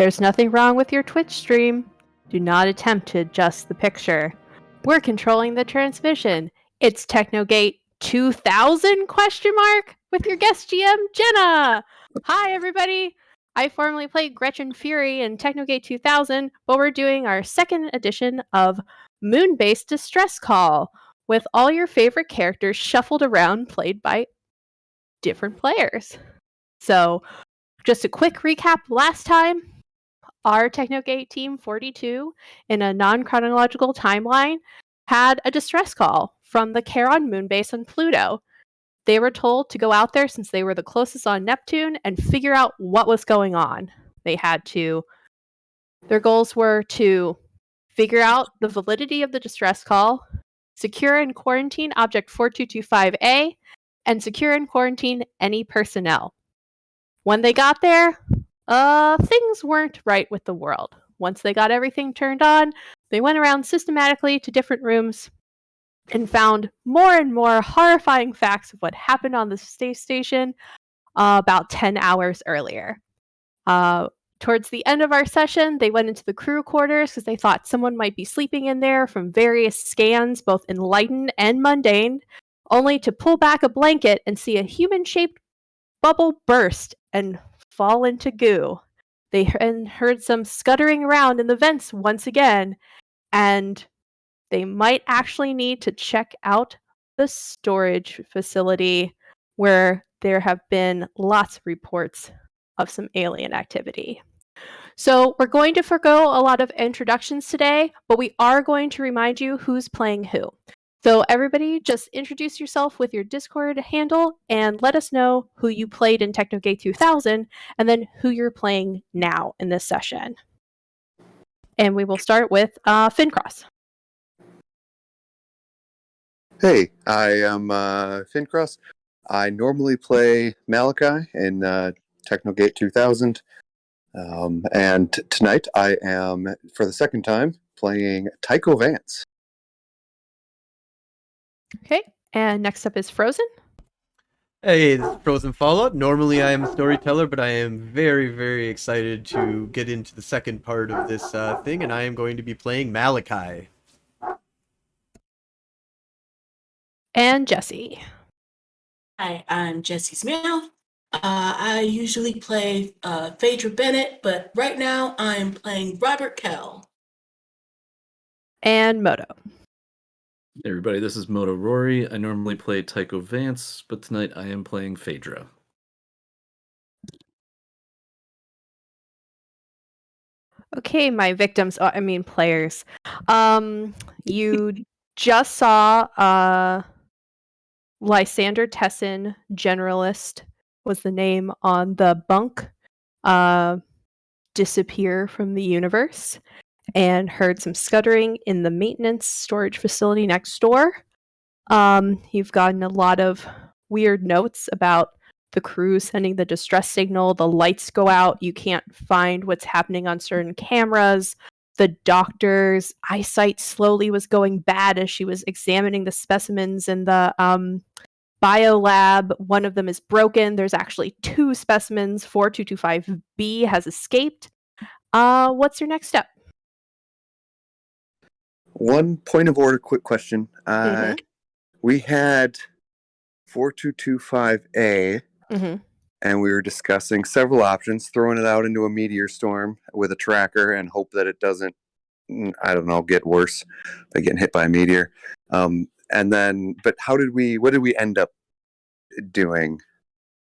There's nothing wrong with your Twitch stream. Do not attempt to adjust the picture. We're controlling the transmission. It's Technogate 2000 ? With your guest GM, Jenna. Hi, everybody. I formerly played Gretchen Fury in Technogate 2000, but we're doing our second edition of Moon-based Distress Call, with all your favorite characters shuffled around, played by different players. So, just a quick recap last time. Our Technogate Team 42, in a non-chronological timeline, had a distress call from the Charon moon base on Pluto. They were told to go out there since they were the closest on Neptune and figure out what was going on. Their goals were to figure out the validity of the distress call, secure and quarantine Object 4225A, and secure and quarantine any personnel. When they got there, things weren't right with the world. Once they got everything turned on, they went around systematically to different rooms and found more and more horrifying facts of what happened on the space station about 10 hours earlier. Towards the end of our session, they went into the crew quarters because they thought someone might be sleeping in there from various scans, both enlightened and mundane, only to pull back a blanket and see a human-shaped bubble burst and fall into goo. They heard some scuttering around in the vents once again, and they might actually need to check out the storage facility where there have been lots of reports of some alien activity. So we're going to forgo a lot of introductions today, but we are going to remind you who's playing who. So everybody, just introduce yourself with your Discord handle and let us know who you played in Technogate 2000 and then who you're playing now in this session. And we will start with Fincross. Hey, I am Fincross. I normally play Malachai in Technogate 2000. And tonight I am, for the second time, playing Tycho Vance. Okay, and next up is Frozen. Hey, this is Frozen Fallout. Normally I am a storyteller, but I am very, very excited to get into the second part of this thing, and I am going to be playing Malachai. And Jessie. Hi, I'm Jessie's Meowth. I usually play Phaedra Bennett, but right now I'm playing Robert Kell. And Moto. Hey everybody, this is Moto Rory. I normally play Tycho Vance, but tonight I am playing Phaedra. Okay, my victims, players. You just saw Lysander Tessin, Generalist, was the name on the bunk, disappear from the universe, and heard some scuttering in the maintenance storage facility next door. You've gotten a lot of weird notes about the crew sending the distress signal, the lights go out, you can't find what's happening on certain cameras. The doctor's eyesight slowly was going bad as she was examining the specimens in the biolab. One of them is broken. There's actually 2 specimens. 4225B has escaped. What's your next step? One point of order, quick question. We had 4225A, and we were discussing several options, throwing it out into a meteor storm with a tracker and hope that it doesn't, get worse by getting hit by a meteor. But what did we end up doing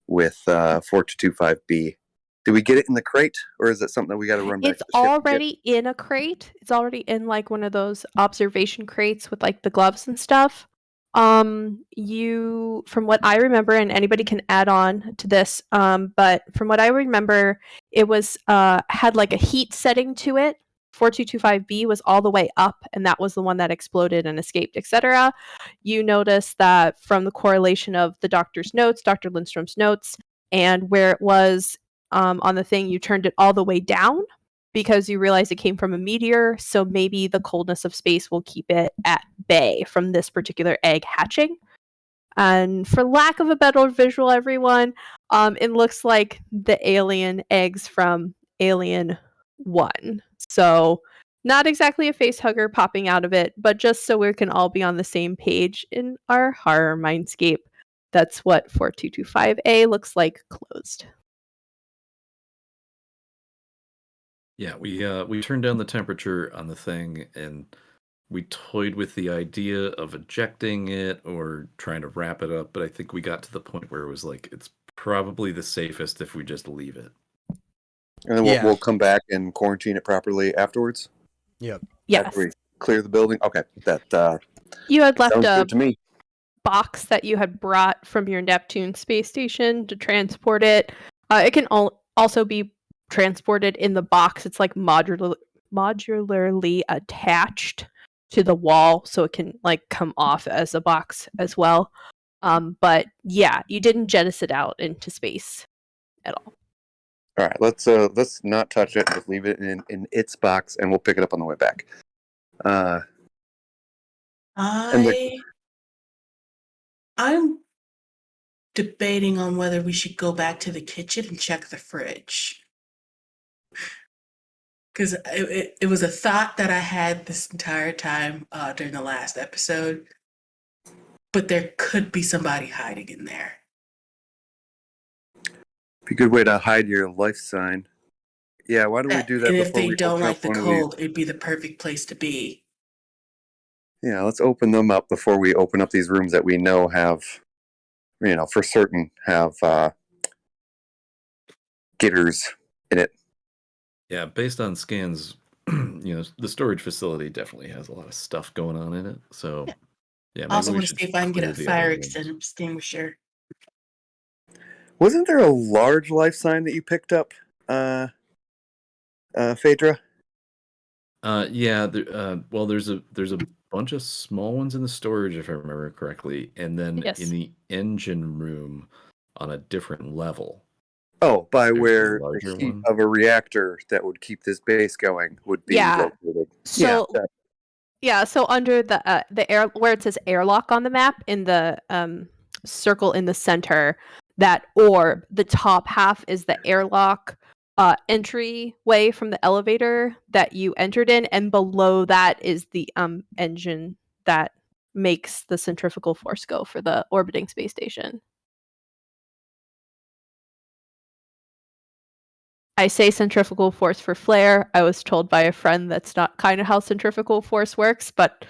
with 4225B? Did we get it in the crate, or is it something that we got to run back It's to the ship already in a crate. It's already in like one of those observation crates with like the gloves and stuff. From what I remember, and anybody can add on to this, but from what I remember, it was had like a heat setting to it. 4225B was all the way up, and that was the one that exploded and escaped, etc. You notice that from the correlation of the doctor's notes, Dr. Lindstrom's notes, and where it was on the thing, you turned it all the way down because you realize it came from a meteor, so maybe the coldness of space will keep it at bay from this particular egg hatching. And for lack of a better visual, everyone, it looks like the alien eggs from Alien 1. So not exactly a face hugger popping out of it, but just so we can all be on the same page in our horror mindscape. That's what 4225A looks like closed. Yeah, we turned down the temperature on the thing, and we toyed with the idea of ejecting it or trying to wrap it up, but I think we got to the point where it was like it's probably the safest if we just leave it. And then we'll come back and quarantine it properly afterwards? Yep. Yes. After we clear the building? Okay. That you had left sounds a good to me. box that you had brought from your Neptune space station to transport it. It can also be transported in the box. It's like modularly attached to the wall, so it can like come off as a box as well. But yeah, you didn't jettison it out into space at all. All right, let's not touch it. Just leave it in its box, and we'll pick it up on the way back. I'm debating on whether we should go back to the kitchen and check the fridge. Because it was a thought that I had this entire time during the last episode. But there could be somebody hiding in there. Be a good way to hide your life sign. Yeah, why don't we do that? And before if they we don't open like up the one of cold, it'd be the perfect place to be. Yeah, let's open them up before we open up these rooms that we know have, for certain have gitters in it. Yeah, based on scans, the storage facility definitely has a lot of stuff going on in it. So, yeah, maybe Also we want to should see if I can get clear a the fire other rooms. extinguisher. Wasn't there a large life sign that you picked up, Phaedra? Yeah. There's a bunch of small ones in the storage, if I remember correctly, and then Yes. in the engine room on a different level. Oh, by There's where a larger the heat one. of a reactor that would keep this base going would be located. So so under the air where it says airlock on the map in the circle in the center, that orb, the top half is the airlock entryway from the elevator that you entered in, and below that is the engine that makes the centrifugal force go for the orbiting space station. I say centrifugal force for flare. I was told by a friend that's not kind of how centrifugal force works, but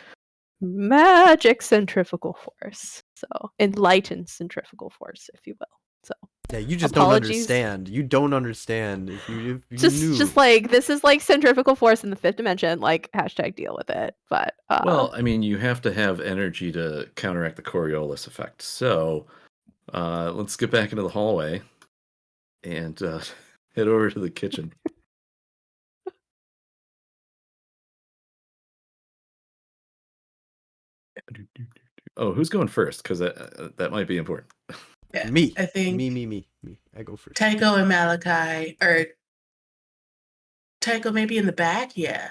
magic centrifugal force. So enlightened centrifugal force, if you will. So yeah, you just apologies. don't understand. You don't understand. If you knew. Just like this is like centrifugal force in the 5th dimension. Like #deal with it. But well, I mean, you have to have energy to counteract the Coriolis effect. So let's get back into the hallway and head over to the kitchen. Oh, who's going first? Because that might be important. Yeah, Me. I think Me. I go first. Tycho and Malachai, or Tycho maybe in the back? Yeah.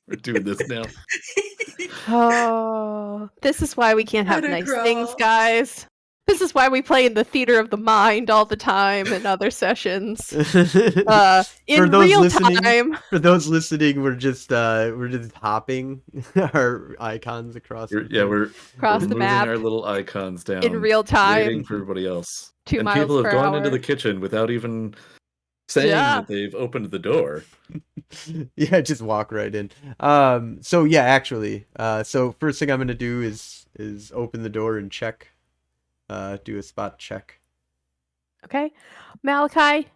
We're doing this now. oh, this is why we can't have Gotta nice crawl. things, guys. This is why we play in the theater of the mind all the time in other sessions. In real time. For those listening, we're just hopping our icons across. We're across the moving map our little icons down in real time, waiting for everybody else. 2 and miles people have per gone hour. into the kitchen without even saying that they've opened the door. Yeah, just walk right in. So yeah, actually, so first thing I'm gonna do is open the door and check. Do a spot check. Okay. Malachai,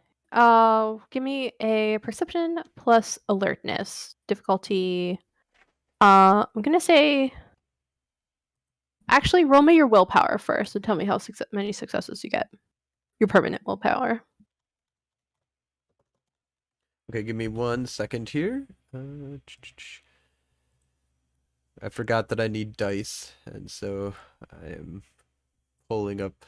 give me a perception plus alertness. Difficulty. I'm going to say... Actually, roll me your willpower first and tell me how many successes you get. Your permanent willpower. Okay, give me 1 second here. I forgot that I need dice, and so I am pulling up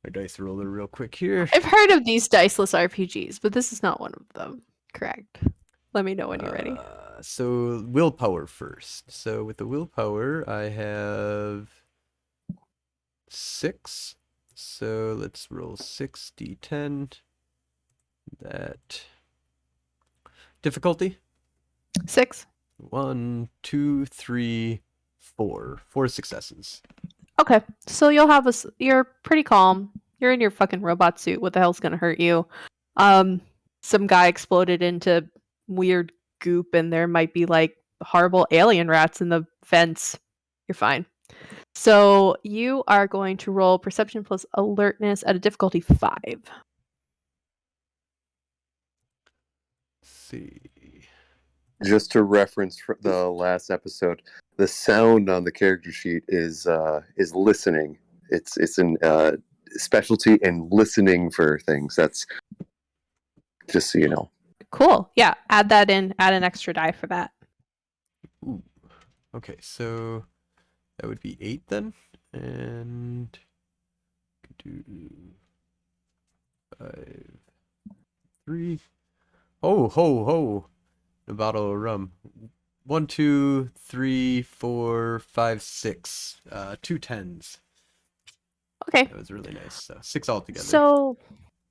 my dice roller real quick here. I've heard of these diceless RPGs, but this is not one of them. Correct. Let me know when you're ready. So willpower first. So with the willpower, I have 6. So let's roll 6d10. That difficulty? 6. 1, 2, 3, 4. 4 successes. Okay, so you'll have you're pretty calm. You're in your fucking robot suit. What the hell's gonna hurt you? Some guy exploded into weird goop, and there might be like horrible alien rats in the vents. You're fine. So you are going to roll perception plus alertness at a difficulty 5. Let's see. Just to reference the last episode, the sound on the character sheet is listening. It's an specialty in listening for things. That's just so you know. Cool. Yeah, add that in. Add an extra die for that. Ooh. Okay, so that would be 8 then, and do 5, 3. Oh, ho, ho! A bottle of rum. 1, 2, 3, 4, 5, 6. 2 10s. Okay. That was really nice. So 6 altogether. So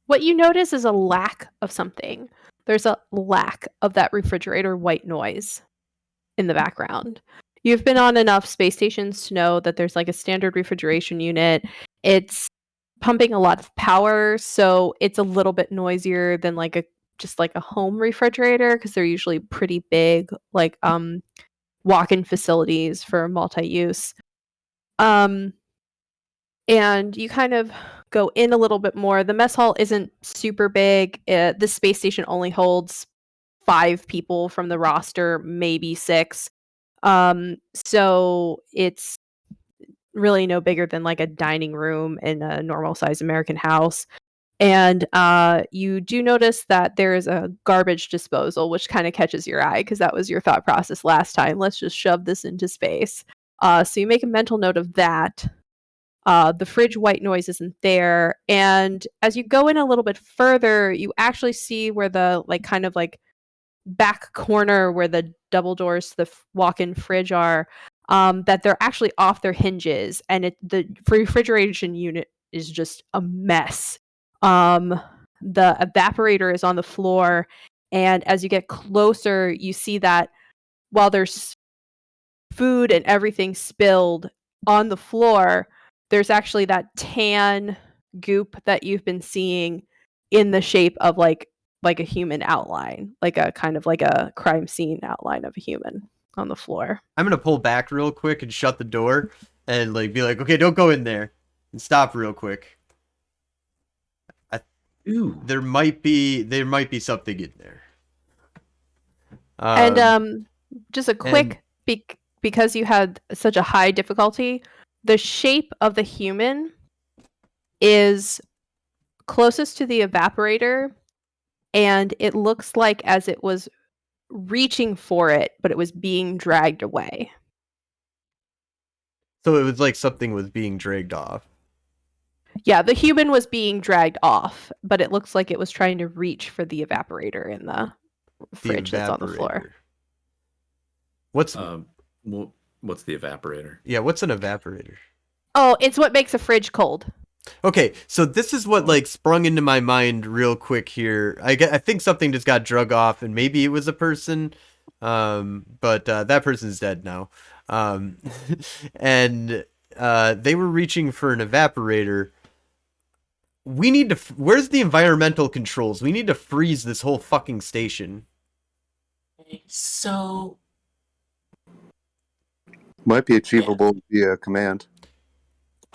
what you notice is a lack of something. There's a lack of that refrigerator white noise in the background. You've been on enough space stations to know that there's like a standard refrigeration unit. It's pumping a lot of power, so it's a little bit noisier than like just like a home refrigerator, because they're usually pretty big, like walk-in facilities for multi-use. And you kind of go in a little bit more. The mess hall isn't super big. The space station only holds 5 people from the roster, maybe 6. So it's really no bigger than like a dining room in a normal size American house. And you do notice that there is a garbage disposal, which kind of catches your eye because that was your thought process last time. Let's just shove this into space. So you make a mental note of that. The fridge white noise isn't there. And as you go in a little bit further, you actually see where the like kind of like back corner where the double doors to the walk-in fridge are, that they're actually off their hinges, and the refrigeration unit is just a mess. The evaporator is on the floor, and as you get closer, you see that while there's food and everything spilled on the floor, there's actually that tan goop that you've been seeing in the shape of like a human outline, like a kind of like a crime scene outline of a human on the floor. I'm gonna pull back real quick and shut the door and like be like, okay, don't go in there, and stop real quick. Ooh. There might be something in there. And just a quick because you had such a high difficulty, the shape of the human is closest to the evaporator, and it looks like as it was reaching for it, but it was being dragged away. So it was like something was being dragged off. Yeah, the human was being dragged off, but it looks like it was trying to reach for the evaporator in the fridge that's on the floor. What's the evaporator? Yeah, what's an evaporator? Oh, it's what makes a fridge cold. Okay, so this is what like sprung into my mind real quick here. I think something just got drug off, and maybe it was a person, but that person's dead now. And they were reaching for an evaporator. We need to. Where's the environmental controls? We need to freeze this whole fucking station. So might be achievable via command.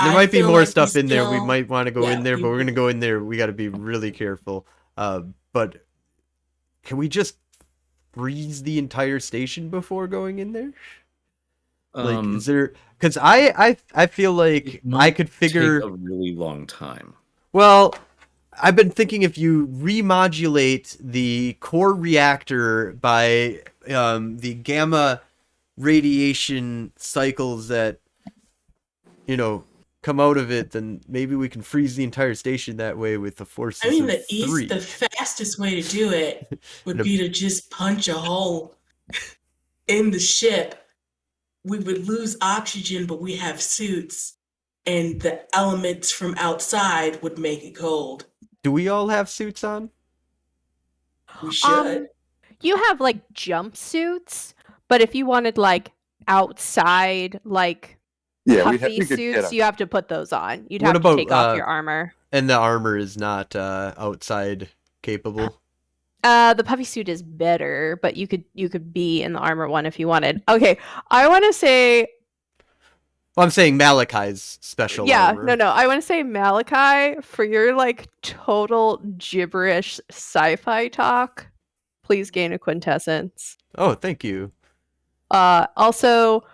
There might be more stuff in there. We might want to go in there, but we're gonna go in there. We got to be really careful. But can we just freeze the entire station before going in there? Like, is there? Because I feel like I could figure take a really long time. Well, I've been thinking if you remodulate the core reactor by the gamma radiation cycles that come out of it, then maybe we can freeze the entire station that way with the forces of 3. The fastest way to do it would be to just punch a hole in the ship. We would lose oxygen, but we have suits. and the elements from outside would make it cold. Do we all have suits on? We should. You have like jumpsuits, but if you wanted like outside, like puffy suits, you have to put those on. You'd have to take off your armor. And the armor is not outside capable. The puffy suit is better, but you could be in the armor one if you wanted. Okay, I want to say. Well, I'm saying Malachai's special armor. No. I want to say Malachai, for your like total gibberish sci-fi talk, please gain a quintessence. Oh, thank you. Also,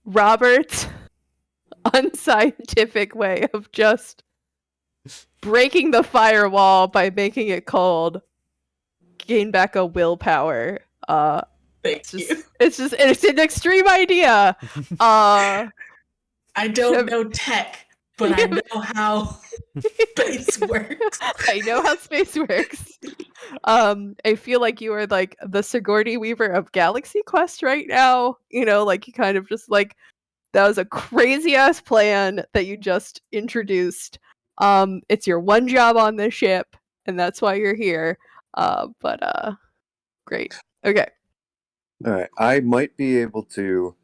Robert's unscientific way of just breaking the firewall by making it cold. Gain back a willpower. It's an extreme idea. I don't know tech, but I know how space works. I know how space works. I feel like you are like the Sigourney Weaver of Galaxy Quest right now. You know, like you kind of just like, that was a crazy ass plan that you just introduced. It's your one job on this ship, and that's why you're here. Great. Okay. All right. I might be able to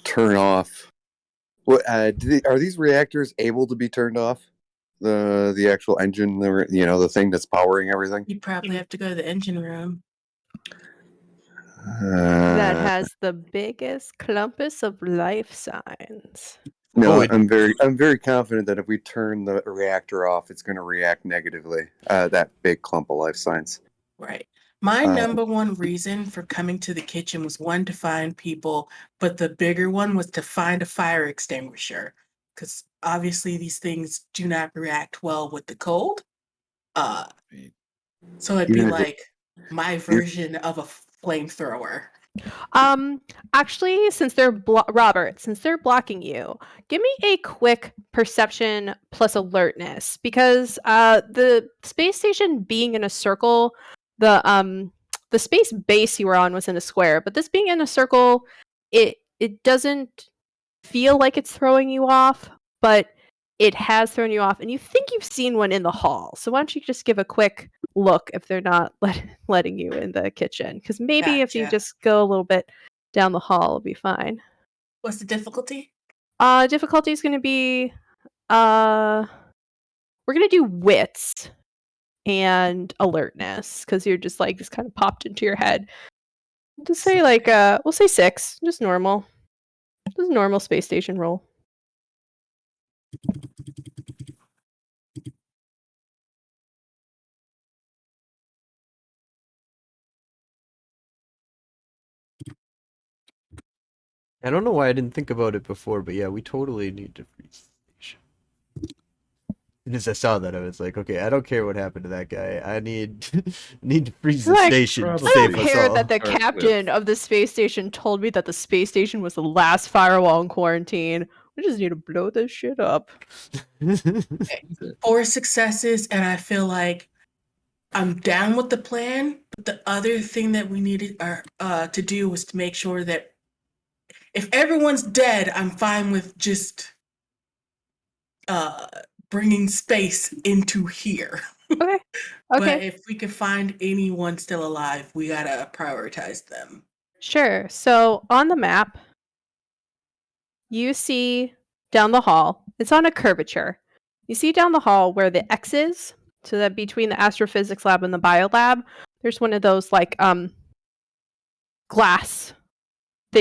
turn off. What are these reactors able to be turned off? The actual engine, the thing that's powering everything. You probably have to go to the engine room. That has the biggest clumpus of life signs. No, I'm very confident that if we turn the reactor off, it's going to react negatively. That big clump of life signs. Right. My number one reason for coming to the kitchen was one, to find people, but the bigger one was to find a fire extinguisher, because obviously these things do not react well with the cold. So it'd be like my version of a flamethrower. Actually, since they're blocking you, give me a quick perception plus alertness, because the space station being in a circle, the space base you were on was in a square, but this being in a circle, it doesn't feel like it's throwing you off, but it has thrown you off, and you think you've seen one in the hall. So why don't you just give a quick look if they're not letting you in the kitchen? Because maybe if you just go a little bit down the hall, it'll be fine. What's the difficulty? Difficulty is going to be, we're going to do wits and alertness, because you're just like, this kind of popped into your head. Just say like, we'll say 6, just normal. Just a normal space station roll. I don't know why I didn't think about it before, but yeah, we totally need to freeze the station. And as I saw that, I was like, okay, I don't care what happened to that guy. I need to freeze the station to save us all. I don't care that the captain of the space station told me that the space station was the last firewall in quarantine. We just need to blow this shit up. 4 successes, and I feel like I'm down with the plan. But the other thing that we needed to do was to make sure that if everyone's dead, I'm fine with just bringing space into here. Okay. But if we can find anyone still alive, we gotta prioritize them. Sure. So on the map, you see down the hall, it's on a curvature. You see down the hall where the X is, so that between the astrophysics lab and the bio lab, there's one of those like glass,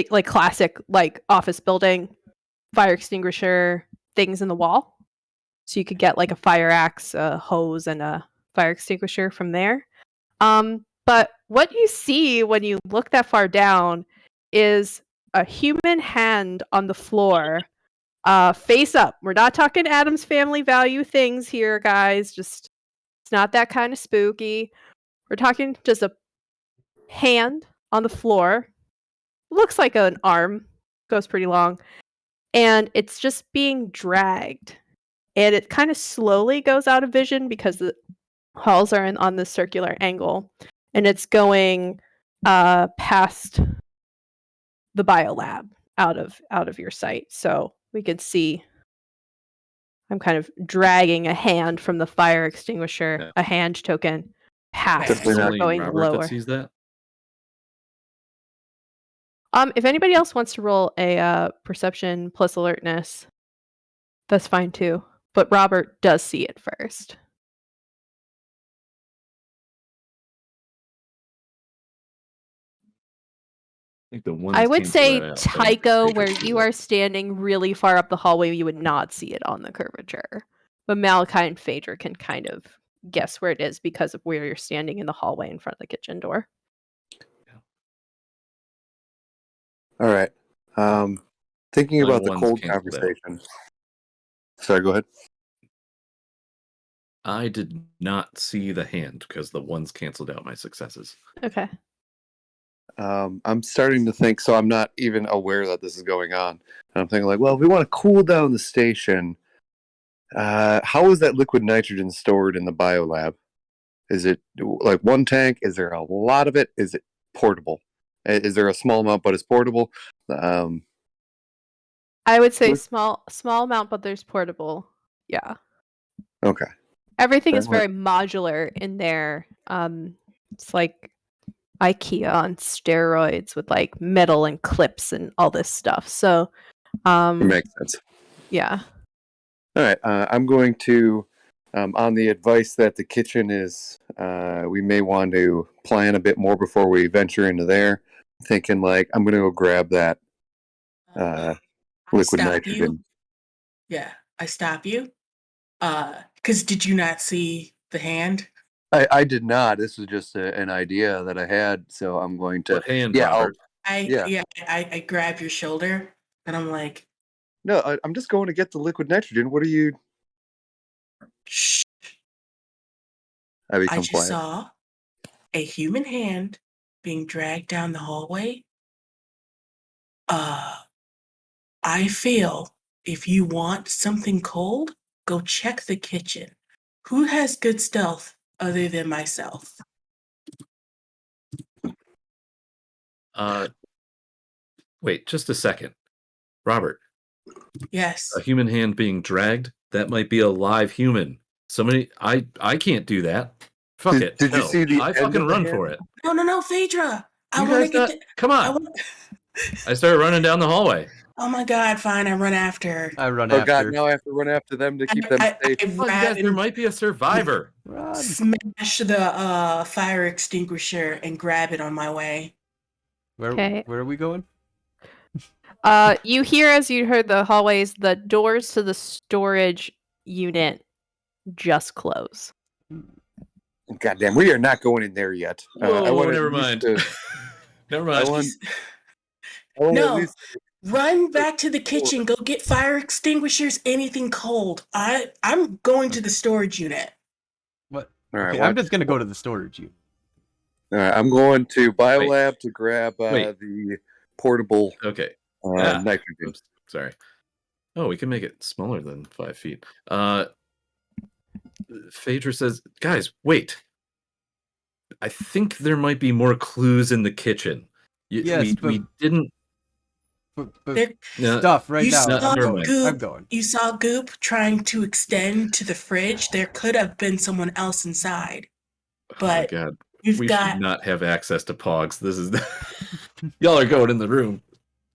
like classic like office building fire extinguisher things in the wall. So you could get like a fire axe, a hose, and a fire extinguisher from there. But what you see when you look that far down is a human hand on the floor, face up. We're not talking Addams Family value things here, guys. Just, it's not that kind of spooky. We're talking just a hand on the floor. Looks like an arm. Goes pretty long. And it's just being dragged. And it kind of slowly goes out of vision because the halls are on this circular angle. And it's going past the biolab out of your sight. So we could see. I'm kind of dragging a hand from the fire extinguisher, Yeah. a hand token, past, Definitely not going Robert lower. that sees that. If anybody else wants to roll a perception plus alertness, that's fine too. But Robert does see it first. I think the ones I would cancel say that out. Tycho, Phaedra where sees you it. are standing really far up the hallway, you would not see it on the curvature. But Malachai and Phaedra can kind of guess where it is because of where you're standing in the hallway in front of the kitchen door. All right. Thinking Only about the one's cold canceled out. conversation. Sorry, go ahead. I did not see the hand because the ones canceled out my successes. Okay. I'm starting to think, so I'm not even aware that this is going on. And I'm thinking like, well, if we want to cool down the station, how is that liquid nitrogen stored in the biolab? Is it like one tank? Is there a lot of it? Is it portable? Is there a small amount, but it's portable? I would say small amount, but there's portable. Yeah. Okay. Everything is very modular in there. It's like IKEA on steroids with like metal and clips and all this stuff. So, It makes sense. Yeah. All right. I'm going to, on the advice that the kitchen is, we may want to plan a bit more before we venture into there. Thinking like, I'm going to go grab that liquid nitrogen. Yeah, I stop you. Because did you not see the hand? I did not. This was just an idea that I had, so I'm going to. What hand, Yeah, Robert? I grab your shoulder and I'm like, no, I'm just going to get the liquid nitrogen. What are you? shh. I become I just quiet. saw a human hand being dragged down the hallway. I feel if you want something cold, go check the kitchen. Who has good stealth other than myself? Wait, just a second. Robert, Yes. a human hand being dragged? That might be a live human. Somebody, I can't do that. Fuck it. Did you see the I end fucking of the run hand? for it. No, Phaedra. I You want to guys get. come on. I started running down the hallway. Oh my God! Fine, I run after. I run Oh after. God! Now I have to run after them to keep them safe. Come on, you guys, there might be a survivor. Run. Smash the fire extinguisher and grab it on my way. Where are we going? You hear as you heard the hallways, the doors to the storage unit just close. Goddamn, we are not going in there yet. Whoa, never mind. Never mind. No, run back to the kitchen. Go get fire extinguishers. Anything cold. I'm going to the storage unit. What? All right, Okay, I'm just gonna go to the storage unit. All right, I'm going to Biolab to grab the portable nitrogen. Oops, sorry. Oh, we can make it smaller than 5 feet. Phaedra says, guys, wait. I think there might be more clues in the kitchen. Yes, we didn't. Stuff right now. I'm going. You saw Goop trying to extend to the fridge. There could have been someone else inside. But oh my God. We should not have access to Pogs. This is y'all are going in the room.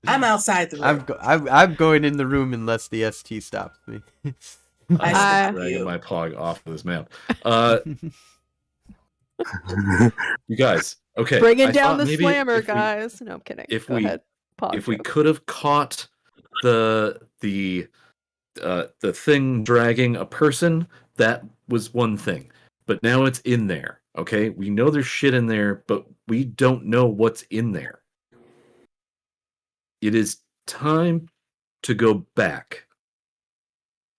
I'm outside the room. I'm going in the room unless the ST stops me. I'm dragging my Pog off of this map. You guys, okay. Bringing down the slammer, guys. No, I'm kidding. If Go ahead. If we could have caught the thing dragging a person, that was one thing. But now it's in there. Okay, we know there's shit in there, but we don't know what's in there. It is time to go back.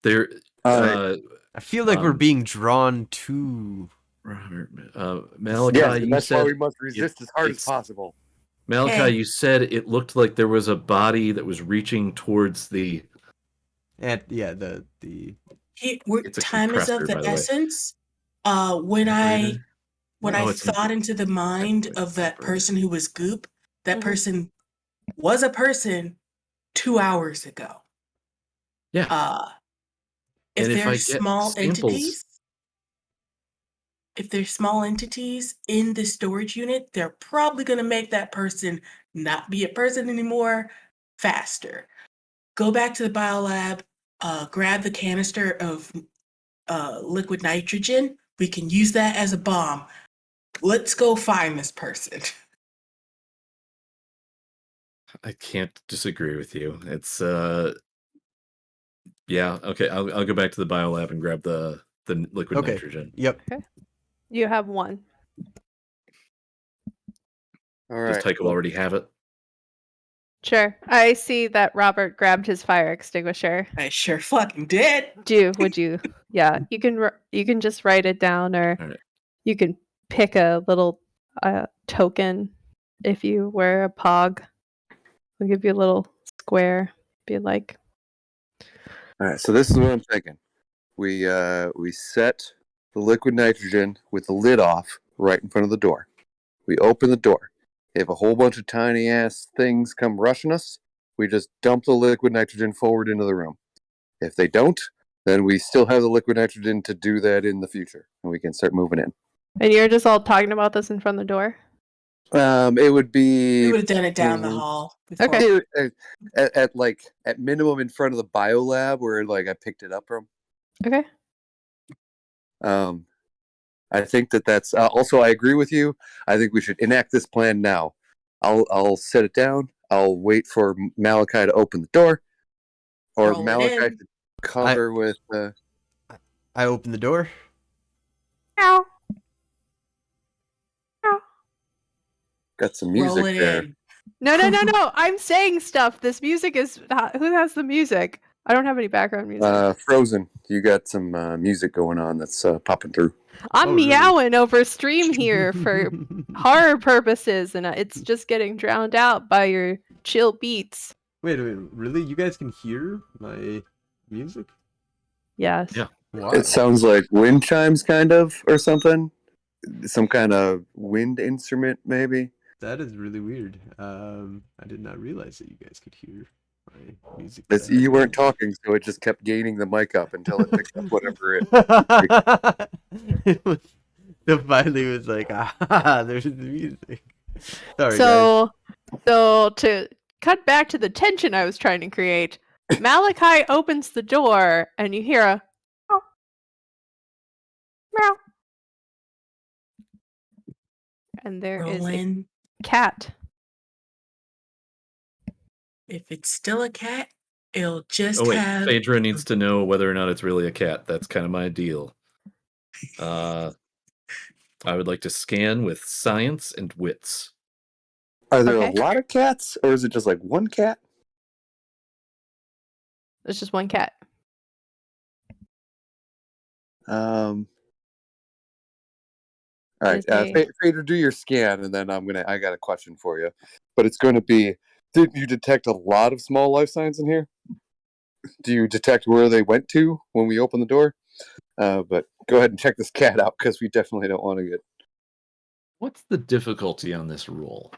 There. I feel like we're being drawn to Robert, Malachai. Yes, that's why we must resist as hard as possible. Malachai, you said it looked like there was a body that was reaching towards the. The. Time is of the essence. When I thought into the mind of that person who was Goop, that person was a person 2 hours ago. Yeah. If And if they're I get small samples, entities, if there's small entities in the storage unit, they're probably going to make that person not be a person anymore faster. Go back to the biolab, grab the canister of liquid nitrogen. We can use that as a bomb. Let's go find this person. I can't disagree with you. It's yeah, okay. I'll go back to the biolab and grab the liquid Okay. nitrogen. Yep. Okay. You have one. All Does right. Tycho already have it? Sure. I see that Robert grabbed his fire extinguisher. I sure fucking did. Would you? Yeah, you can just write it down, or All right. you can pick a little token if you wear a pog. I'll give you a little square if you'd like. All right. So this is what I'm thinking. We set the liquid nitrogen with the lid off right in front of the door. We open the door. If a whole bunch of tiny ass things come rushing us, we just dump the liquid nitrogen forward into the room. If they don't, then we still have the liquid nitrogen to do that in the future, and we can start moving in. And you're just all talking about this in front of the door? It would be. We would have done it down the hall. Before. Okay. At minimum in front of the biolab where I picked it up from. Okay. I think that's also. I agree with you. I think we should enact this plan now. I'll set it down. I'll wait for Malachai to open the door, or Roll it Malachai in. to cover with. I open the door. Meow. Meow. Got some Roll music it there. in. No. I'm saying stuff. This music is who has the music? I don't have any background music. Frozen. You got some music going on that's popping through. I'm really? meowing over stream here for horror purposes, and it's just getting drowned out by your chill beats. Wait, really? You guys can hear my music? Yes. Yeah. Wow. It sounds like wind chimes, kind of, or something. Some kind of wind instrument, maybe. That is really weird. I did not realize that you guys could hear my music. You weren't talking, so it just kept gaining the mic up until it picked up whatever it. It finally was like, there's the music. Sorry, guys. So to cut back to the tension I was trying to create, Malachai opens the door, and you hear a meow, meow, and there is Roll in. a cat. If it's still a cat, it'll just Oh wait, have. Phaedra needs to know whether or not it's really a cat. That's kind of my deal. I would like to scan with science and wits. Are there Okay. a lot of cats, or is it just like one cat? There's just one cat. All right, Phaedra, do your scan, and then I got a question for you, but it's going to be: did you detect a lot of small life signs in here? Do you detect where they went to when we open the door? But go ahead and check this cat out, because we definitely don't want to get. What's the difficulty on this roll?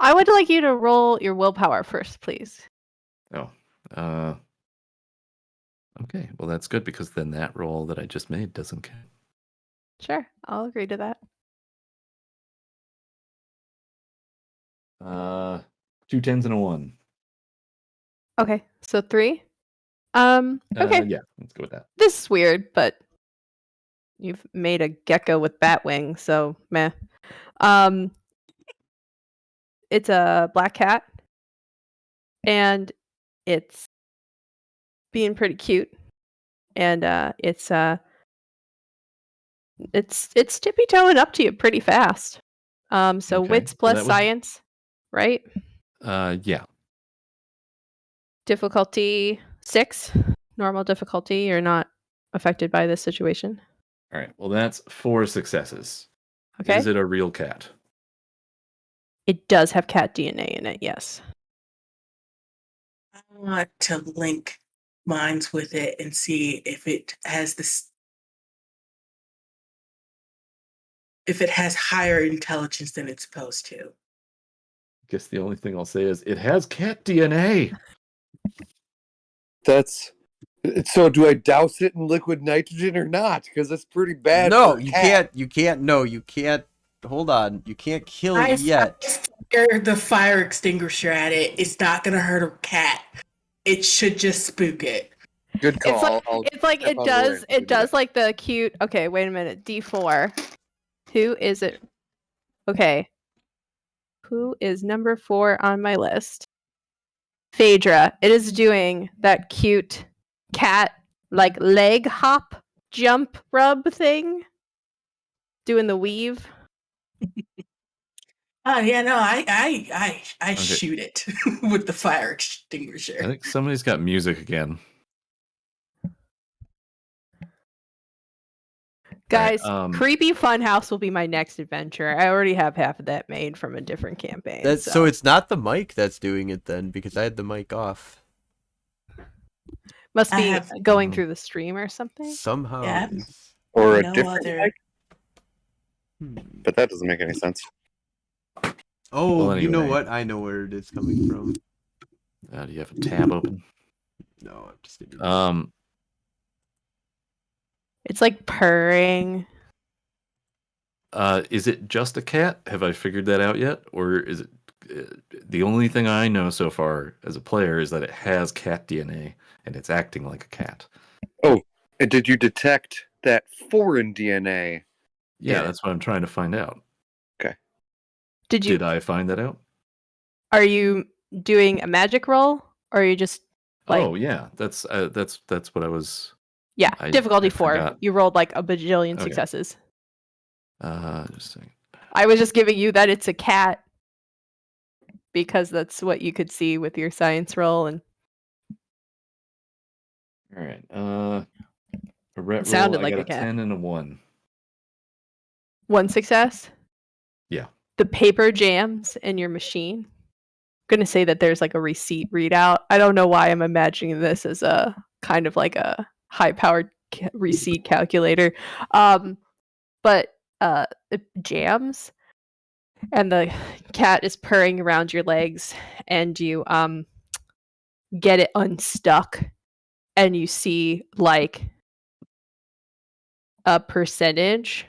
I would like you to roll your willpower first, please. Oh, okay. Well, that's good, because then that roll that I just made doesn't count. Sure, I'll agree to that. 2 10s and a 1. Okay, so 3. Okay. Yeah, let's go with that. This is weird, but you've made a gecko with bat wings, so meh. It's a black cat, and it's being pretty cute, and it's tippy-toeing up to you pretty fast. So Okay, wits so plus that was- science, right? Yeah. Difficulty 6, normal difficulty. You're not affected by this situation. All right. Well, that's 4 successes. Okay. Is it a real cat? It does have cat DNA in it, yes. I want to link minds with it and see if it has this. If it has higher intelligence than it's supposed to. I guess the only thing I'll say is it has cat DNA. That's so. Do I douse it in liquid nitrogen or not? Because that's pretty bad. No, for a you cat. can't. You can't. No, you can't. Hold on. You can't kill it yet. Fire the fire extinguisher at it. It's not gonna hurt a cat. It should just spook it. Good call. It does like the cute. Okay, wait a minute. D4. Who is it? Okay. Who is number 4 on my list? Phaedra. It is doing that cute cat like leg hop jump rub thing. Doing the weave. Oh yeah, no, I shoot it with the fire extinguisher. I think somebody's got music again. Guys, right, Creepy Funhouse will be my next adventure. I already have half of that made from a different campaign. So it's not the mic that's doing it then, because I had the mic off. Must be going through the stream or something. Somehow. Yeah. Or No a different other- mic. But that doesn't make any sense. Oh, Well, you know anyway. what? I know where it is coming from. Do you have a tab open? No, I'm just It's like purring. Is it just a cat? Have I figured that out yet? Or is it the only thing I know so far as a player is that it has cat DNA and it's acting like a cat? Oh, and did you detect that foreign DNA? Yeah, that's what I'm trying to find out. Okay. Did I find that out? Are you doing a magic roll, or are you just like? Oh yeah, that's what I was. Yeah, difficulty I 4. forgot. You rolled like a bajillion Okay. successes. Just a second. I was just giving you that it's a cat because that's what you could see with your science roll, and All right. A ret It sounded roll, like I a got cat. 10 and a 1. 1 success. Yeah. The paper jams in your machine. I'm gonna say that there's like a receipt readout. I don't know why I'm imagining this as a kind of like a high-powered receipt calculator, but it jams, and the cat is purring around your legs, and you get it unstuck, and you see like a percentage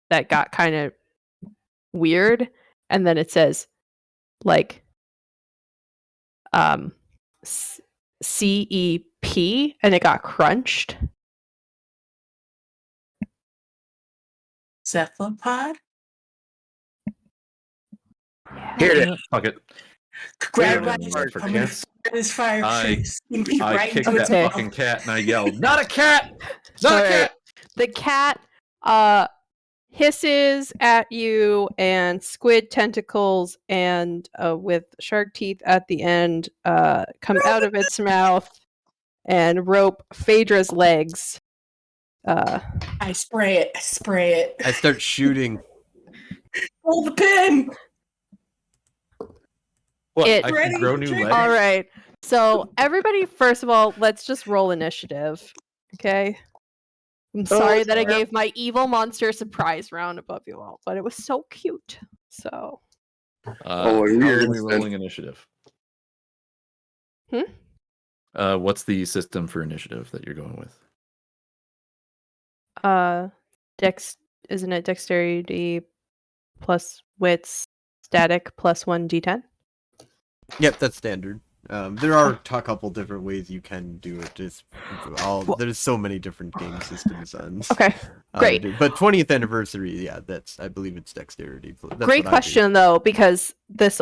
that got kind of weird, and then it says like CEP, and it got crunched. Cephalopod? Here it is. Fuck it. Grab Yeah, my for I'm gonna cats. fire this fire I right kicked into that its Okay. mouth. fucking cat and I yelled, "Not a cat! Not a Alright. cat!" The cat hisses at you, and squid tentacles and with shark teeth at the end come out of its mouth and rope Phaedra's legs. I spray it. I start shooting. Pull the pin. What? It- I Ready? can grow new legs? All right. So everybody, first of all, let's just roll initiative. Okay. I'm sorry that I gave my evil monster a surprise round above you all, but it was so cute. So How weird. are we rolling initiative? What's the system for initiative that you're going with? isn't it dexterity plus wits static plus 1d10? Yep, that's standard. There are a couple different ways you can do it. There's so many different game systems on. Okay, great. But 20th anniversary, yeah, I believe it's dexterity. That's Great what I do. question though, because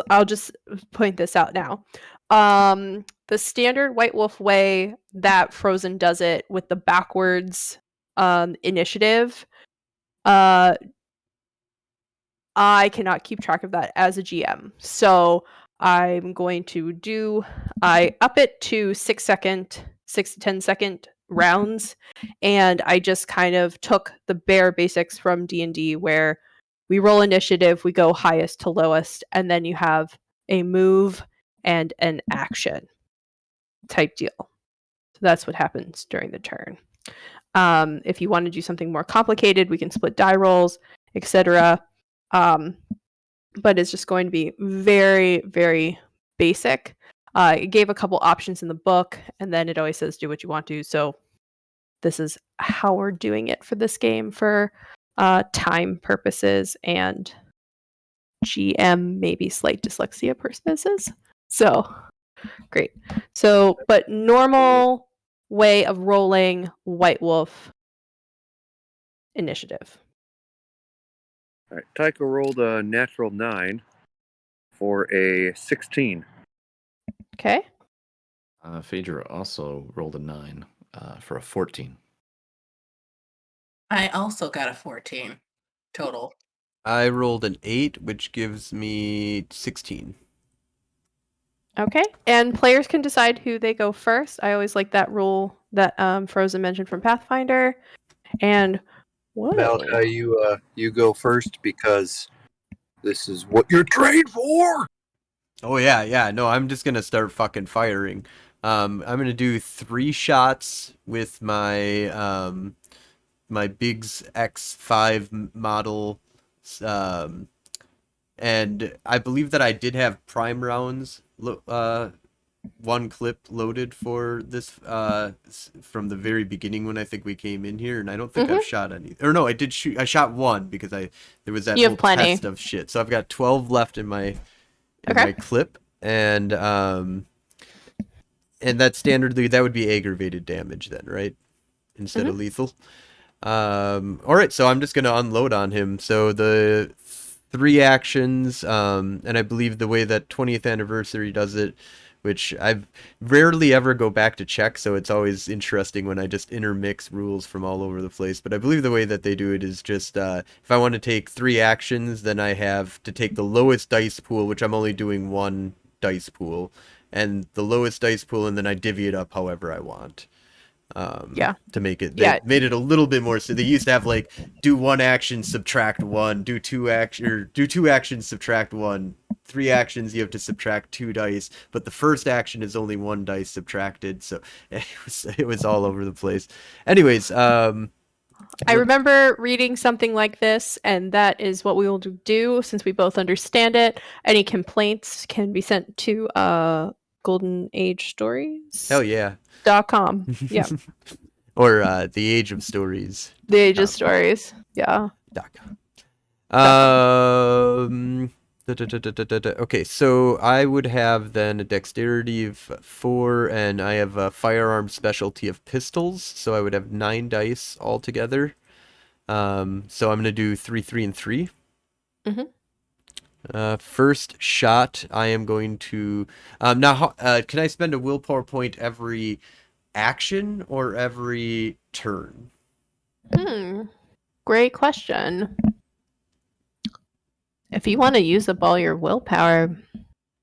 I'll just point this out now. The standard White Wolf way that Frozen does it with the backwards initiative, I cannot keep track of that as a GM. So I'm going to I up it to 6 to 10 second rounds, and I just kind of took the bare basics from D&D where we roll initiative, we go highest to lowest, and then you have a move and an action type deal. So that's what happens during the turn. If you want to do something more complicated, we can split die rolls, etc. But it's just going to be very, very basic. It gave a couple options in the book, and then it always says do what you want to. So this is how we're doing it for this game for time purposes and GM maybe slight dyslexia purposes. So great. So, but normal way of rolling White Wolf initiative. All right, Tycho rolled a natural 9 for a 16. Okay. Phaedra also rolled a 9 for a 14. I also got a 14 total. I rolled an 8, which gives me 16. Okay. And players can decide who they go first. I always like that rule that Frozen mentioned from Pathfinder. And whoa. Malachai, you go first because this is what you're trained for. Oh yeah. No, I'm just gonna start fucking firing. I'm gonna do 3 shots with my my Biggs X5 model, and I believe that I did have prime rounds, 1 clip loaded for this from the very beginning when I think we came in here, and I don't think I've shot any. Or no, I did shoot. I shot 1 because there was that whole test of shit. So I've got 12 left in my my clip, and that standardly that would be aggravated damage then, right? Instead of lethal. All right, so I'm just gonna unload on him. So the 3 actions, and I believe the way that 20th anniversary does it, which I rarely ever go back to check, so it's always interesting when I just intermix rules from all over the place. But I believe the way that they do it is just if I want to take 3 actions, then I have to take the lowest dice pool, which I'm only doing 1 dice pool, and the lowest dice pool, and then I divvy it up however I want. To make it, they made it a little bit more. So they used to have like do 1 action, subtract 1, do 2 actions, subtract 1, 3 actions, you have to subtract 2 dice, but the first action is only 1 dice subtracted. So it was all over the place. Anyways, I remember reading something like this, and that is what we will do since we both understand it. Any complaints can be sent to Guldan Age Stories. Hell yeah. .com. Yeah. Or the Age of Stories. The Age of Stories. Yeah. Okay, so I would have then a dexterity of 4, and I have a firearm specialty of pistols, so I would have 9 dice altogether. So I'm gonna do 3, 3, and 3. First shot, I am going to now. Can I spend a willpower point every action or every turn? Great question. If you want to use up all your willpower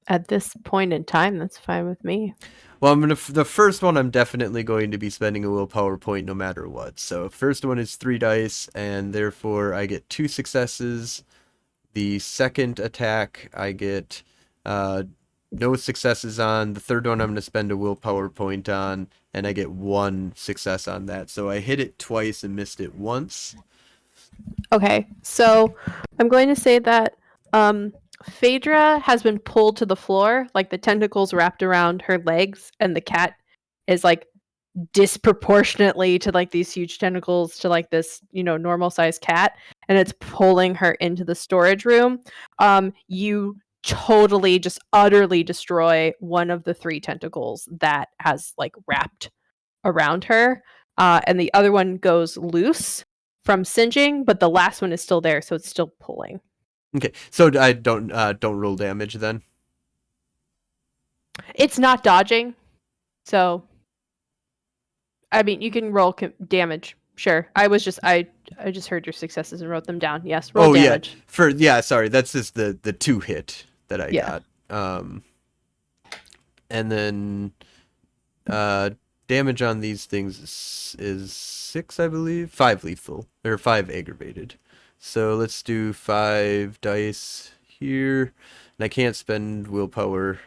at this point in time, that's fine with me. Well, the first one I'm definitely going to be spending a willpower point no matter what. So first one is 3 dice, and therefore I get 2 successes. The second attack I get no successes on. The third one I'm going to spend a willpower point on, and I get 1 success on that. So I hit it twice and missed it once. Okay, so I'm going to say that Phaedra has been pulled to the floor, like the tentacles wrapped around her legs, and the cat is like disproportionately to like these huge tentacles to like this, normal sized cat, and it's pulling her into the storage room. You totally just utterly destroy one of the 3 tentacles that has like wrapped around her, and the other one goes loose from singeing, but the last one is still there, so it's still pulling. Okay, so I don't roll damage then. It's not dodging, so I mean you can roll damage. Sure, I just heard your successes and wrote them down. Yes, roll damage. Sorry, that's just the 2 hit that I got. And then damage on these things is 6, I believe. 5 lethal or 5 aggravated. So let's do 5 dice here, and I can't spend willpower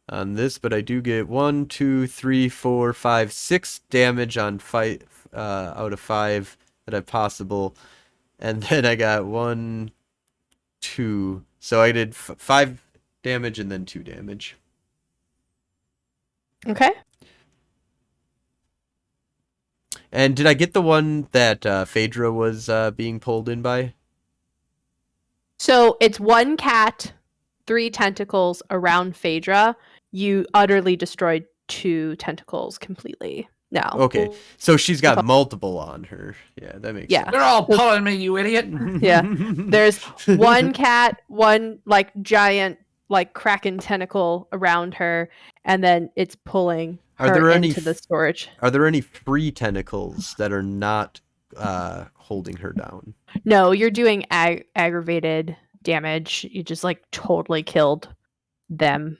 on this, but I do get 1, 2, 3, 4, 5, 6 damage on 5 out of 5 that I possible, and then I got 1, 2. So I did 5 damage and then 2 damage. Okay. And did I get the one that Phaedra was being pulled in by? So it's one cat, 3 tentacles around Phaedra. You utterly destroyed 2 tentacles completely. No. Okay, so she's got multiple on her. Yeah, that makes sense. They're all pulling me, you idiot. Yeah. There's one cat, one like giant like kraken tentacle around her, and then it's pulling her into the storage. Are there any free tentacles that are not holding her down? No, you're doing aggravated damage. You just like totally killed them.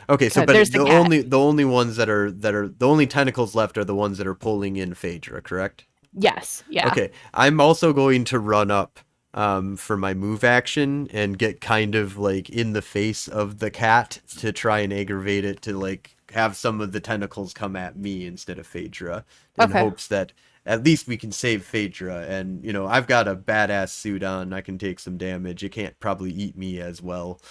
Okay, so but the only ones that are the only tentacles left are the ones that are pulling in Phaedra, correct? Yes. Yeah. Okay, I'm also going to run up for my move action and get kind of like in the face of the cat to try and aggravate it to like have some of the tentacles come at me instead of Phaedra in hopes that at least we can save Phaedra. And you know, I've got a badass suit on, I can take some damage. It can't probably eat me as well.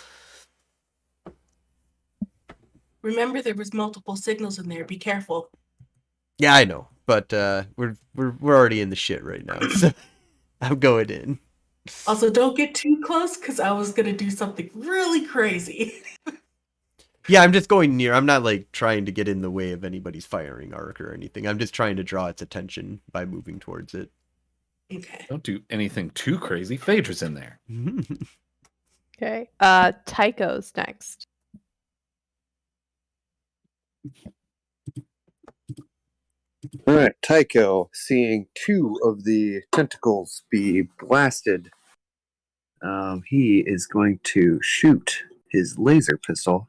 Remember, there was multiple signals in there. Be careful. Yeah, I know, but we're already in the shit right now, so I'm going in. Also, don't get too close, because I was gonna do something really crazy. Yeah, I'm just going near. I'm not like trying to get in the way of anybody's firing arc or anything. I'm just trying to draw its attention by moving towards it. Okay. Don't do anything too crazy. Phaedra's in there. Okay. Tycho's next. All right, Tycho, seeing 2 of the tentacles be blasted, he is going to shoot his laser pistol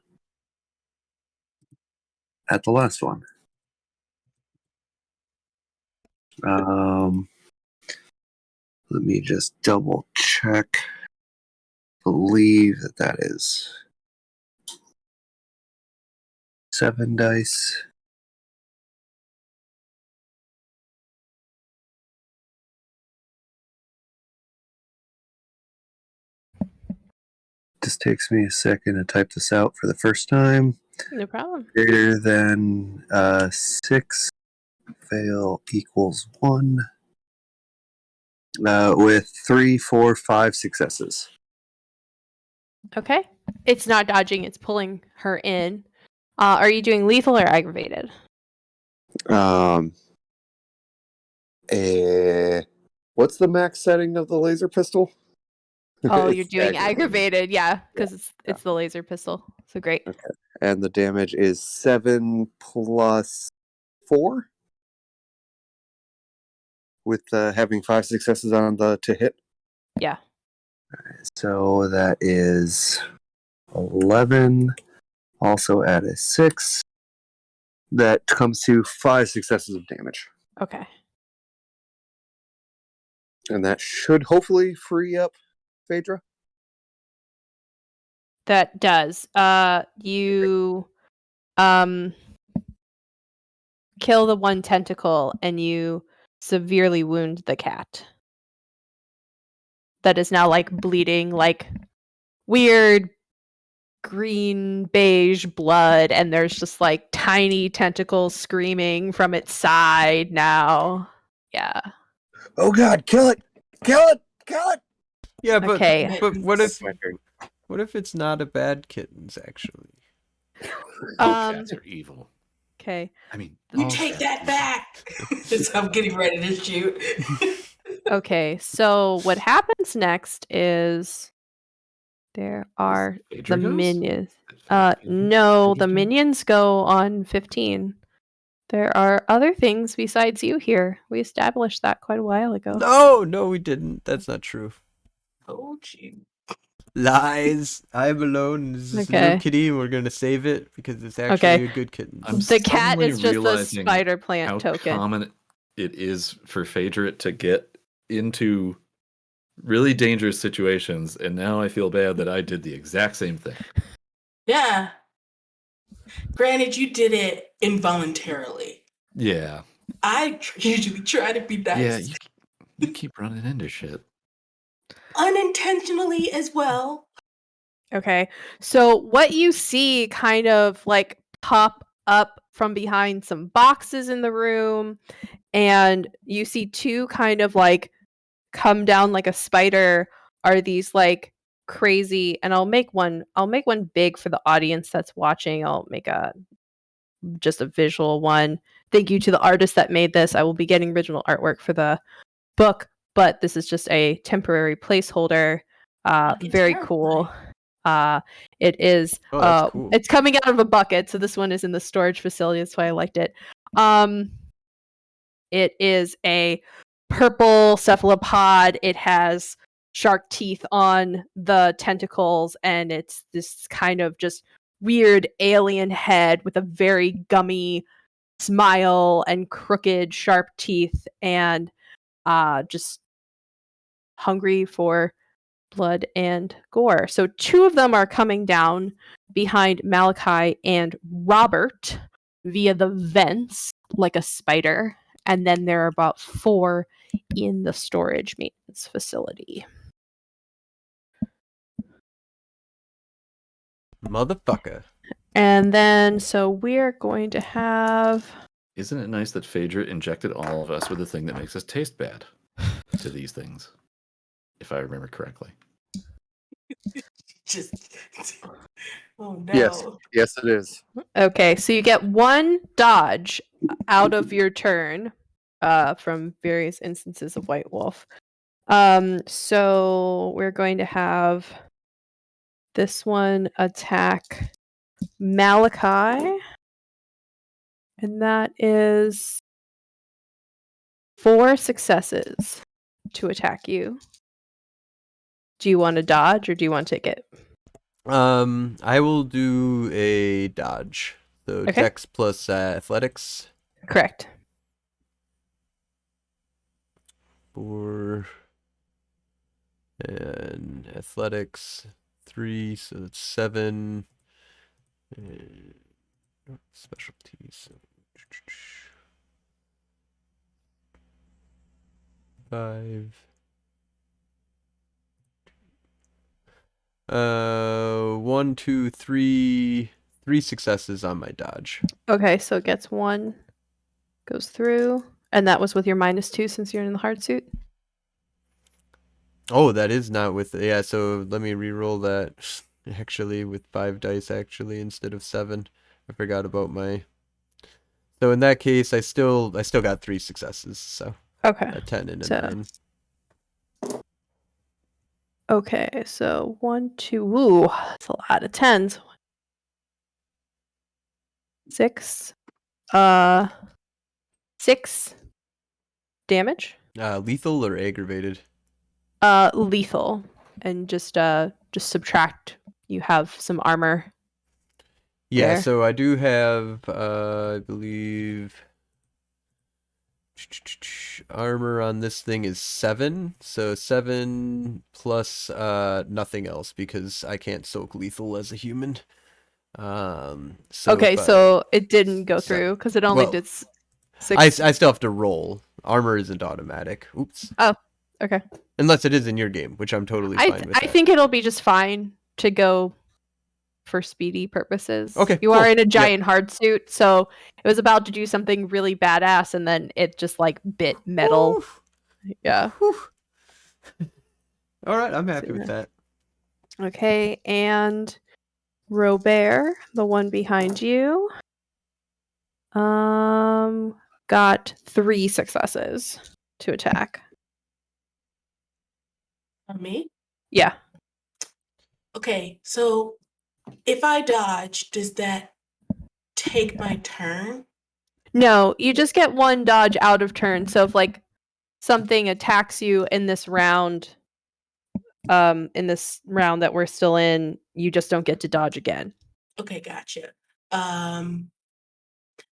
at the last one. Let me just double check. Believe that is 7 dice. Just takes me a second to type this out for the first time. No problem. Greater than 6, fail equals 1. With 3, 4, 5 successes. Okay. It's not dodging, it's pulling her in. Are you doing lethal or aggravated? What's the max setting of the laser pistol? Oh, you're doing aggravated, yeah, because it's the laser pistol. So great. Okay. And the damage is 7 plus 4? With having 5 successes on the to hit? Yeah. So that is 11. Also add a 6. That comes to 5 successes of damage. Okay. And that should hopefully free up Phaedra. That does. You kill the one tentacle and you severely wound the cat. That is now like bleeding like weird green beige blood, and there's just like tiny tentacles screaming from its side now. Yeah. Oh god, kill it! Kill it! Kill it! Yeah, but Okay. but what if it's not a bad kittens actually? Cats are evil. Okay. I mean, you take that back. I'm getting ready to shoot. Okay, so what happens next is there are the minions. No, the minions go on 15. There are other things besides you here. We established that quite a while ago. No, we didn't. That's not true. Oh, gee. Lies. I'm alone. This is a little kitty. We're going to save it because it's actually a good kitten. The cat is just a spider plant how token. Common it is for Phaedra to get into really dangerous situations, and now I feel bad that I did the exact same thing. Yeah. Granted, you did it involuntarily. Yeah. I usually try to be nice. Yeah, you keep running into shit. Unintentionally as well. Okay, so what you see kind of like pop up from behind some boxes in the room, and you see two kind of like come down like a spider are these like crazy, and I'll make one big for the audience that's watching. I'll make just a visual one. Thank you to the artist that made this. I will be getting original artwork for the book, but this is just a temporary placeholder. Very cool. It is cool. It's coming out of a bucket, so this one is in the storage facility. That's why I liked it. It is a purple cephalopod. It has shark teeth on the tentacles, and it's this kind of just weird alien head with a very gummy smile and crooked sharp teeth, and just hungry for blood and gore. So two of them are coming down behind Malachai and Robert via the vents like a spider, and then there are about 4 in the storage maintenance facility. Motherfucker. And then so we're going to have... Isn't it nice that Phaedra injected all of us with a thing that makes us taste bad to these things? If I remember correctly. Just oh no. Yes, it is. Okay, so you get 1 dodge out of your turn from various instances of White Wolf. So we're going to have this one attack Malachai, and that is 4 successes to attack you. Do you want to dodge or do you want to take it? I will do a dodge. So Okay. Dex plus athletics. Correct. 4 and athletics 3, so that's 7. And specialties. 5. 1, 2, 3 successes on my dodge. Okay, so it gets 1, goes through, and that was with your -2 since you're in the hard suit. Oh, that is not with so let me re-roll that actually with 5 dice actually instead of 7. I forgot about my. So in that case, I still got 3 successes. So Okay. a 10 and a So 9. okay, so 1, 2. Ooh, that's a lot of 10s. 6. 6 damage. Lethal or aggravated? Lethal, and just subtract. You have some armor. Yeah, there. so I do have I believe armor on this thing is 7, so 7 plus nothing else because I can't soak lethal as a human. Okay, so it didn't go through because it only did 6. I still have to roll. Armor isn't automatic. Oops. Oh, okay. Unless it is in your game, which I'm totally fine with. I think it'll be just fine to go for speedy purposes. Okay, you cool. are in a giant hard suit, so it was about to do something really badass, and then it just like bit metal. Oof. Yeah. All right, I'm happy with that. Okay, and Robert, the one behind you, got 3 successes to attack. On me? Yeah. Okay, so if I dodge, does that take my turn? No, you just get 1 dodge out of turn. So if like something attacks you in this round that we're still in, you just don't get to dodge again. Okay, gotcha.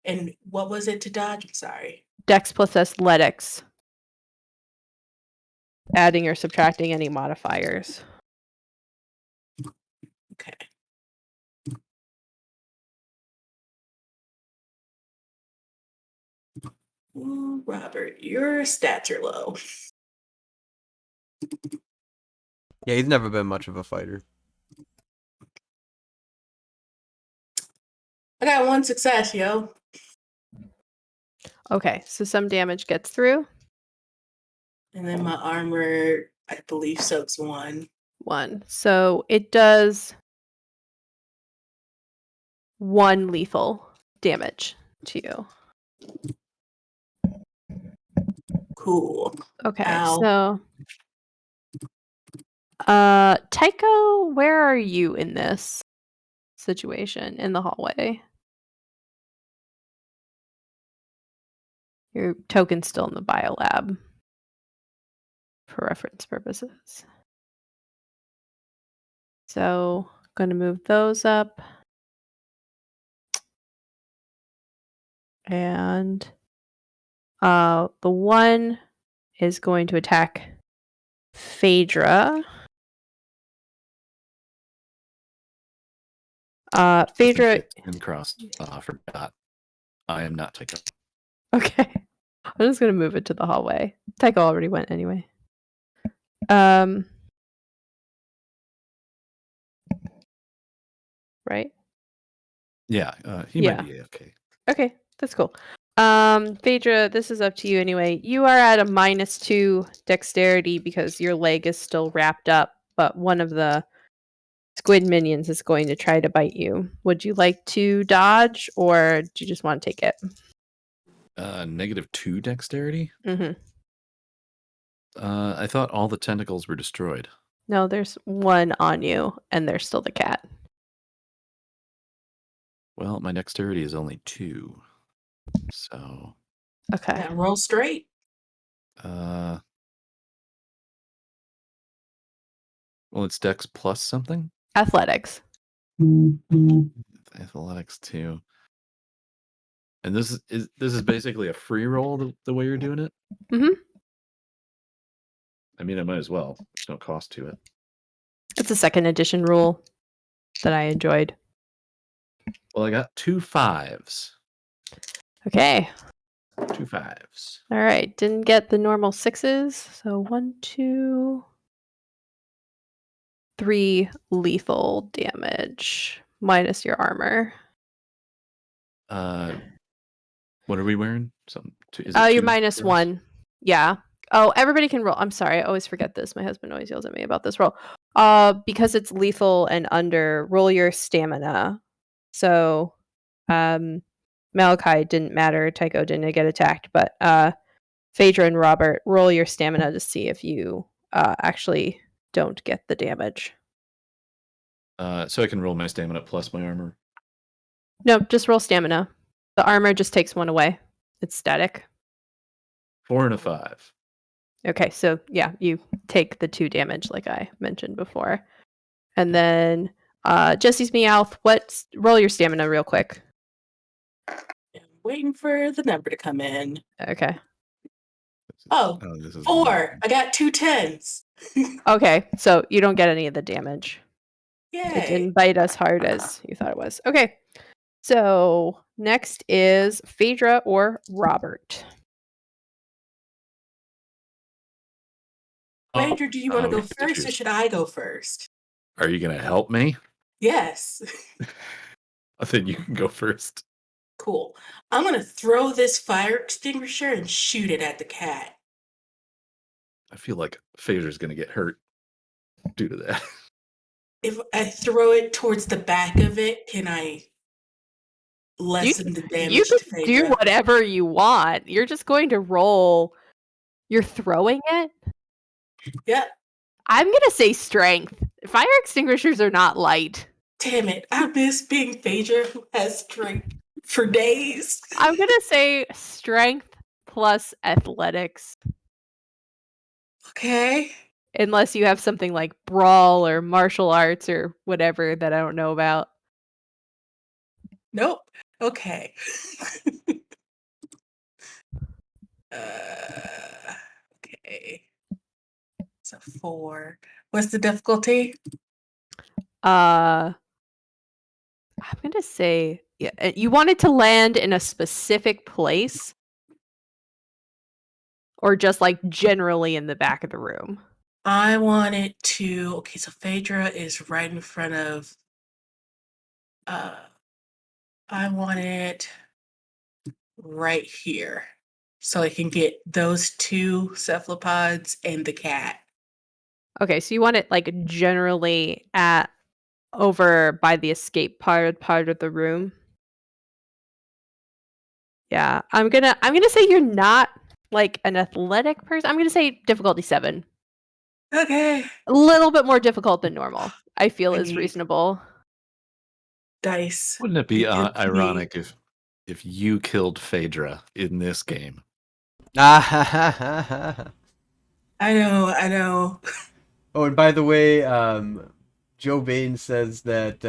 And what was it to dodge? I'm sorry. Dex plus athletics. Adding or subtracting any modifiers. Okay. Ooh, Robert, your stats are low. Yeah, he's never been much of a fighter. I got 1 success, yo. Okay, so some damage gets through. And then my armor, I believe, soaks 1. 1. So it does 1 lethal damage to you. Cool. Okay, Ow. so Tycho, where are you in this situation in the hallway? Your token's still in the biolab for reference purposes. So going to move those up. And the one is going to attack Phaedra. Phaedra. Fincross. I forgot. I am not Tycho. Okay. I'm just going to move it to the hallway. Tycho already went anyway. Right? Yeah, he might be AFK. Okay, that's cool. Phaedra, this is up to you anyway. You are at a -2 dexterity because your leg is still wrapped up, but one of the squid minions is going to try to bite you. Would you like to dodge, or do you just want to take it? -2 dexterity? Mm-hmm. I thought all the tentacles were destroyed. No, there's one on you, and there's still the cat. Well, my dexterity is only 2. So... Okay. Yeah, roll straight. Well, it's dex plus something? Athletics. Athletics 2. And this is basically a free roll the way you're doing it? Mm-hmm. I mean, I might as well. There's no cost to it. It's a 2nd edition rule that I enjoyed. Well, I got 2 5s. Okay. 2 5s. All right. Didn't get the normal 6s. So 1, 2, 3 lethal damage minus your armor. What are we wearing? Something. You're -1. Yeah. Oh, everybody can roll. I'm sorry. I always forget this. My husband always yells at me about this roll. Because it's lethal and under, roll your stamina. So, Malachai didn't matter. Tycho didn't get attacked, but Phaedra and Robert, roll your stamina to see if you actually don't get the damage. So I can roll my stamina plus my armor? No, just roll stamina. The armor just takes 1 away. It's static. 4 and a 5. Okay, so yeah, you take the 2 damage like I mentioned before. And then Jessie's Meowth, roll your stamina real quick. I'm waiting for the number to come in. Okay. Oh, this is 4. I got 2 10s. Okay, so you don't get any of the damage. Yay. It didn't bite as hard as you thought it was. Okay. So next is Phaedra or Robert. Phaedra, do you want to go we get to first or choose. should I go first? Are you going to help me? Yes. I think you can go first. Cool. I'm going to throw this fire extinguisher and shoot it at the cat. I feel like Phaedra's going to get hurt due to that. If I throw it towards the back of it, can I lessen the damage You to can Phaedra? do whatever you want. You're just going to roll. You're throwing it? Yep. I'm going to say strength. Fire extinguishers are not light. Damn it. I miss being Phaedra who has strength for days. I'm going to say strength plus athletics. Okay. Unless you have something like brawl or martial arts or whatever that I don't know about. Nope. Okay. Okay. So 4. What's the difficulty? I'm going to say you want it to land in a specific place or just like generally in the back of the room? I want it to. Okay, so Phaedra is right in front of. I want it right here. so I can get those 2 cephalopods and the cat. Okay, so you want it like generally at over by the escape part of the room. Yeah, I'm gonna say you're not like an athletic person. I'm gonna say difficulty 7. Okay. A little bit more difficult than normal. I feel I is need reasonable. dice. Wouldn't it be Give me- ironic if you killed Phaedra in this game? Ah, I know. oh, and by the way, Joe Bain says that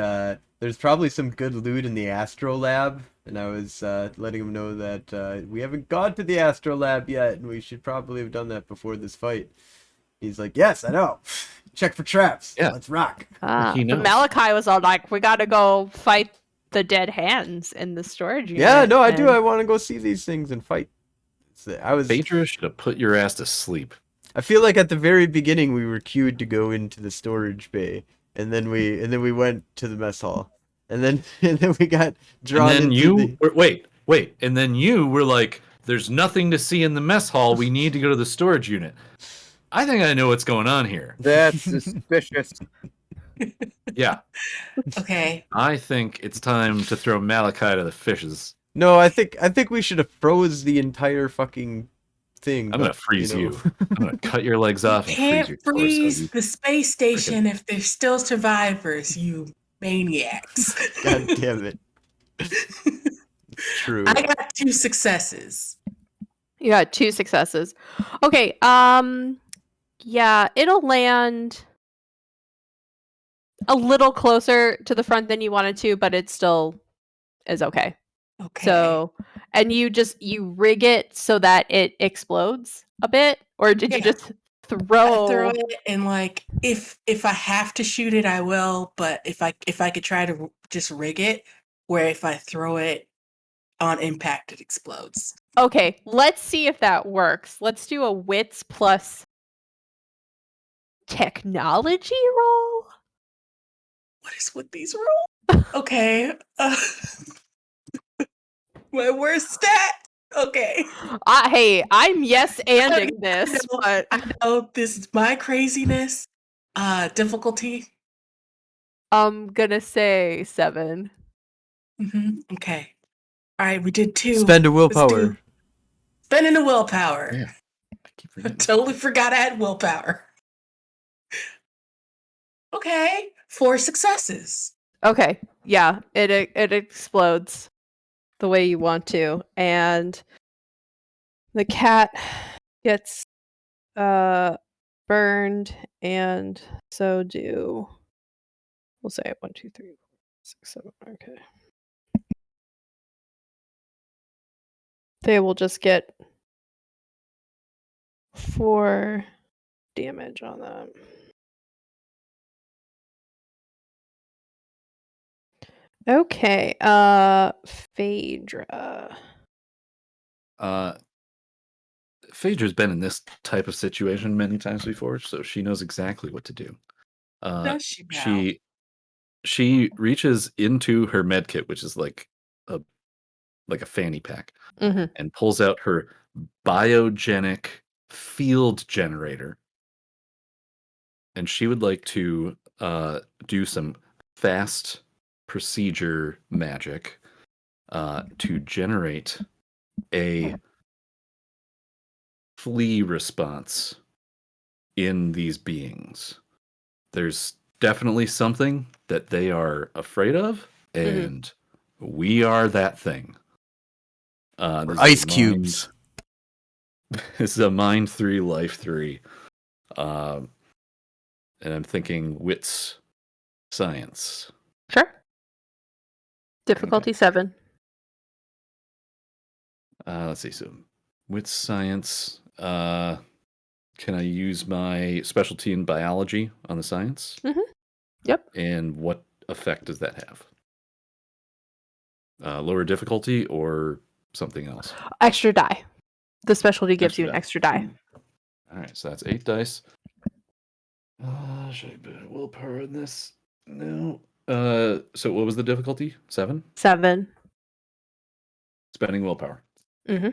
there's probably some good loot in the Astro Lab, and I was letting him know that we haven't got to the Astro Lab yet, and we should probably have done that before this fight. He's like, yes, I know. Check for traps. Yeah. Let's rock. He knows. But Malachai was all like, we gotta go fight the dead hands in the storage unit. Yeah, no, I do. and- I want to go see these things and fight. Phaedra should have put your ass to sleep. I feel like at the very beginning we were queued to go into the storage bay, and then we went to the mess hall, and then we got drawn And then into wait, and then you were like, "There's nothing to see in the mess hall. We need to go to the storage unit." I think I know what's going on here. That's suspicious. Yeah, Okay. I think it's time to throw Malachai to the fishes. No, I think we should have froze the entire fucking thing. I'm gonna freeze know. you. I'm gonna cut your legs off and Can't freeze your freeze torso. the space station if there's still survivors, you maniacs. God damn it. It's true. I got 2 successes. You got 2 successes. Okay, yeah, it'll land a little closer to the front than you wanted to, but it still is okay. Okay. So, and you rig it so that it explodes a bit, or did you Yeah. just throw? I throw it, and like if I have to shoot it, I will. But if I could try to just rig it, where if I throw it on impact, it explodes. Okay, let's see if that works. Let's do a wits plus technology roll. What is with these rules? Okay. My worst stat. Okay. Hey, I'm yes-anding this, but I know this is my craziness. Difficulty. I'm gonna say 7. Okay. All right, we did 2. Spend a Let's willpower. do- Spending a willpower. Yeah. I keep I forgetting. totally forgot I had willpower. Okay, 4 successes. Okay, yeah, it explodes the way you want to, and the cat gets burned, and so do we'll say 1, 2, 3, 4, 6, 7. Okay, they will just get 4 damage on them. Okay, Phaedra. Phaedra's been in this type of situation many times before, so she knows exactly what to do. Does she now? She reaches into her med kit, which is like a fanny pack, Mm-hmm. and pulls out her biogenic field generator. And she would like to do some fast procedure magic to generate a flee response in these beings. There's definitely something that they are afraid of, and we are that thing. Ice cubes. This is a mind 3, life 3. And I'm thinking wits, science. Sure. Difficulty 7. Let's see. So, wits, science. Can I use my specialty in biology on the science? Yep. And what effect does that have? Lower difficulty or something else? Extra die. The specialty gives Extra you an die. extra die. All right, so that's 8 dice. Should I put willpower in this? No. So what was the difficulty? 7? 7. Spending willpower. Mm-hmm.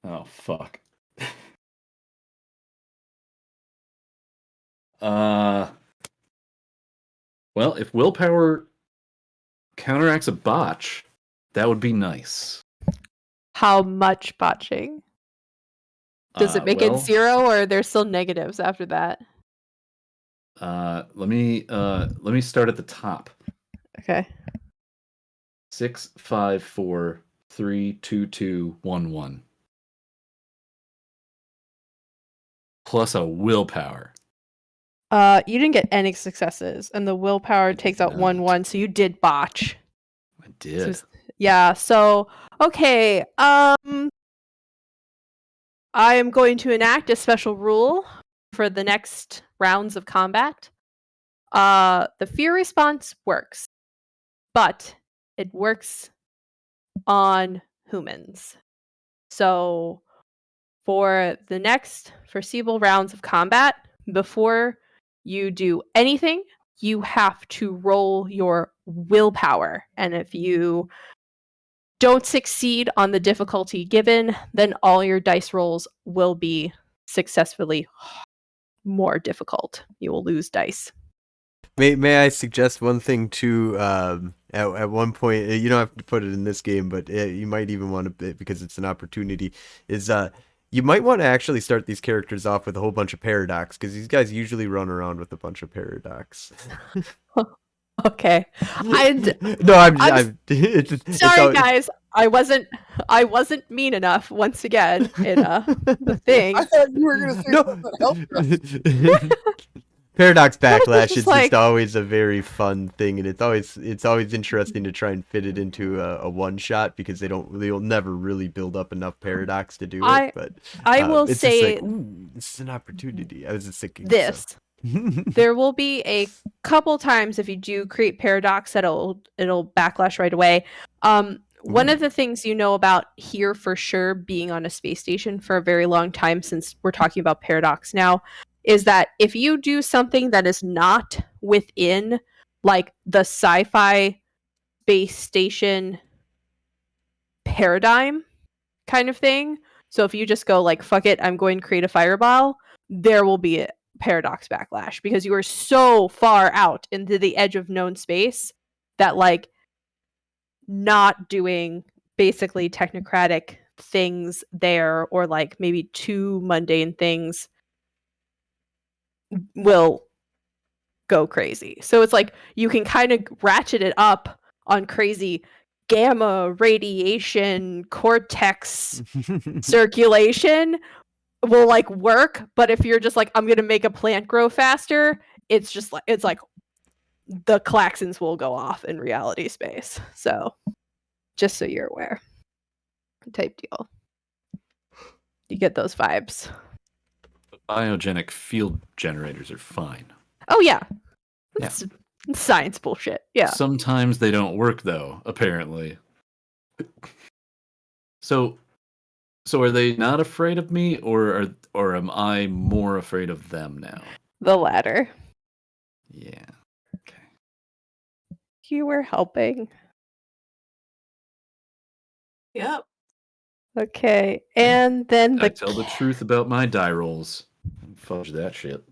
Oh, fuck. Well, if willpower counteracts a botch, that would be nice. How much botching? Does it make it 0, or are there still negatives after that? Let me start at the top. Okay. 6, 5, 4, 3, 2, 2, 1, 1. Plus a willpower. You didn't get any successes, and the willpower takes out 1, 1, so you did botch. I did. So, yeah. So okay. I am going to enact a special rule for the next rounds of combat. The fear response works, but it works on humans. So for the next foreseeable rounds of combat, before you do anything, you have to roll your willpower. And if you don't succeed on the difficulty given, then all your dice rolls will be successfully more difficult. You will lose dice. May I suggest one thing too? At one point, you don't have to put it in this game, but you might even want to, because it's an opportunity. Is you might want to actually start these characters off with a whole bunch of paradox, because these guys usually run around with a bunch of paradox. Okay. I'm sorry, guys. I wasn't mean enough once again in the thing. I thought you were going to say something else. Paradox backlash is like, just always a very fun thing, and it's always interesting to try and fit it into a one shot, because they'll never really build up enough paradox to do it. But I will it's say, just like, ooh, this is an opportunity. I was just thinking this. So. There will be a couple times if you do create paradox that it'll backlash right away. One of the things you know about here for sure, being on a space station for a very long time, since we're talking about paradox now, is that if you do something that is not within like the sci-fi space station paradigm kind of thing, so if you just go like, fuck it, I'm going to create a fireball, there will be a paradox backlash, because you are so far out into the edge of known space that like not doing basically technocratic things there, or like maybe too mundane things, will go crazy. So it's like you can kind of ratchet it up on crazy gamma radiation cortex circulation will like work, but if you're just like, I'm gonna make a plant grow faster, it's like the klaxons will go off in reality space. So just so you're aware, type deal. You get those vibes. Biogenic field generators are fine. Oh yeah. It's science bullshit. Yeah. Sometimes they don't work though, apparently. So are they not afraid of me, or am I more afraid of them now? The latter. Yeah. Okay. You were helping. Yep. Okay. And then I tell the truth about my die rolls. Fudge that shit.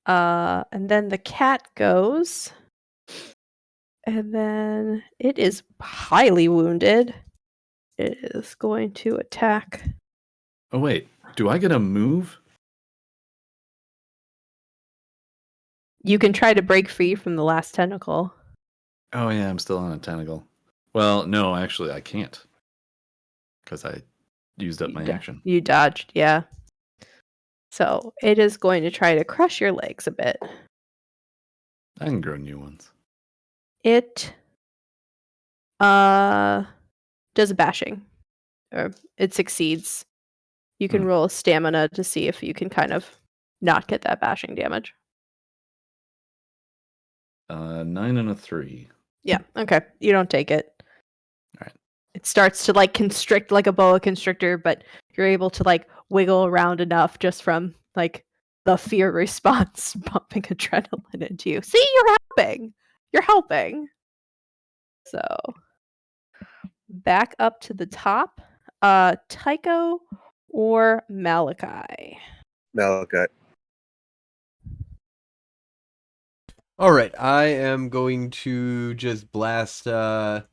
And then the cat goes. And then it is highly wounded. It is going to attack. Oh wait, do I get a move? You can try to break free from the last tentacle. Oh yeah, I'm still on a tentacle. Well, no, actually I can't. Because I used up my action. You dodged, yeah. So it is going to try to crush your legs a bit. I can grow new ones. It does a bashing. Or it succeeds. You can roll a stamina to see if you can kind of not get that bashing damage. 9 and a 3. Yeah, okay. You don't take it. Alright. It starts to like constrict like a boa constrictor, but you're able to like wiggle around enough just from like the fear response pumping adrenaline into you. See, you're helping. You're helping. So back up to the top. Tycho or Malachai? Malachai. All right, I am going to just blast. I'm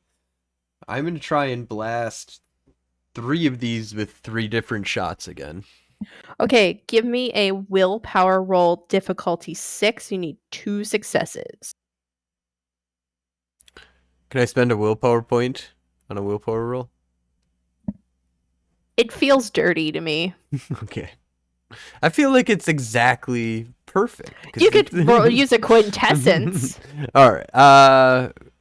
going to try and blast 3 of these with 3 different shots again. Okay, give me a willpower roll, difficulty 6. You need 2 successes. Can I spend a willpower point on a willpower roll? It feels dirty to me. Okay. I feel like it's exactly perfect. You could use a quintessence. All right.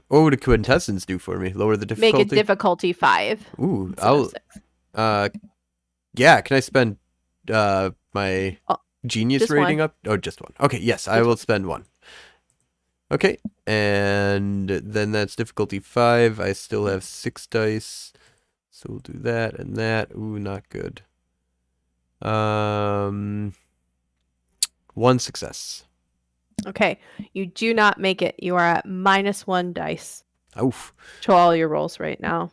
What would a quintessence do for me? Lower the difficulty? Make it difficulty 5. Ooh, I'll... Yeah, can I spend my genius rating up? Oh, just 1. Okay, yes, I will spend 1. Okay, and then that's difficulty 5. I still have 6 dice, so we'll do that and that. Ooh, not good. 1 success. Okay, you do not make it. You are at -1 dice. Oof. To all your rolls right now.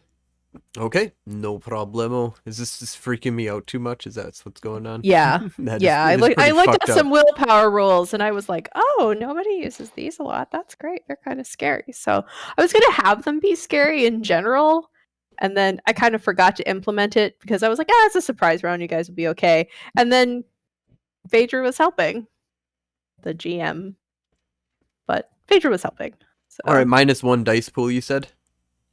Okay, no problemo. Is this just freaking me out too much? Is that what's going on? Yeah. I looked at some willpower rolls and I was like, oh, nobody uses these a lot. That's great. They're kind of scary. So I was going to have them be scary in general. And then I kind of forgot to implement it because I was like, it's a surprise round. You guys will be okay. And then Phaedra was helping the GM. But Phaedra was helping. So. All right, -1 dice pool, you said?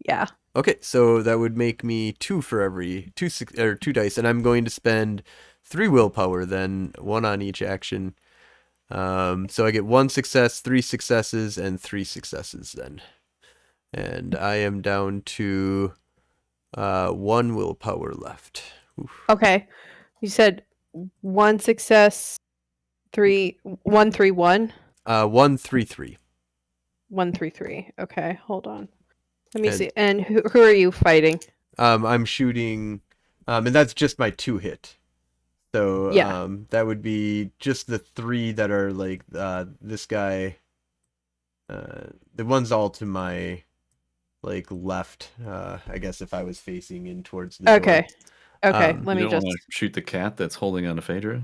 Yeah. Okay, so that would make me 2 for every 2 dice, and I'm going to spend 3 willpower then, 1 on each action. So I get 1 success, 3 successes, and 3 successes then. And I am down to 1 willpower left. Oof. Okay, you said 1 success, 3, 1, 3, 1. 1, 3, 3. 1, 3, 3. Okay, hold on. Let me see. And who are you fighting? I'm shooting, and that's just my 2 hit. So yeah. That would be just the 3 that are like this guy. The one's all to my like left. I guess if I was facing in towards the door. Okay. Let me just want to shoot the cat that's holding on to Phaedra.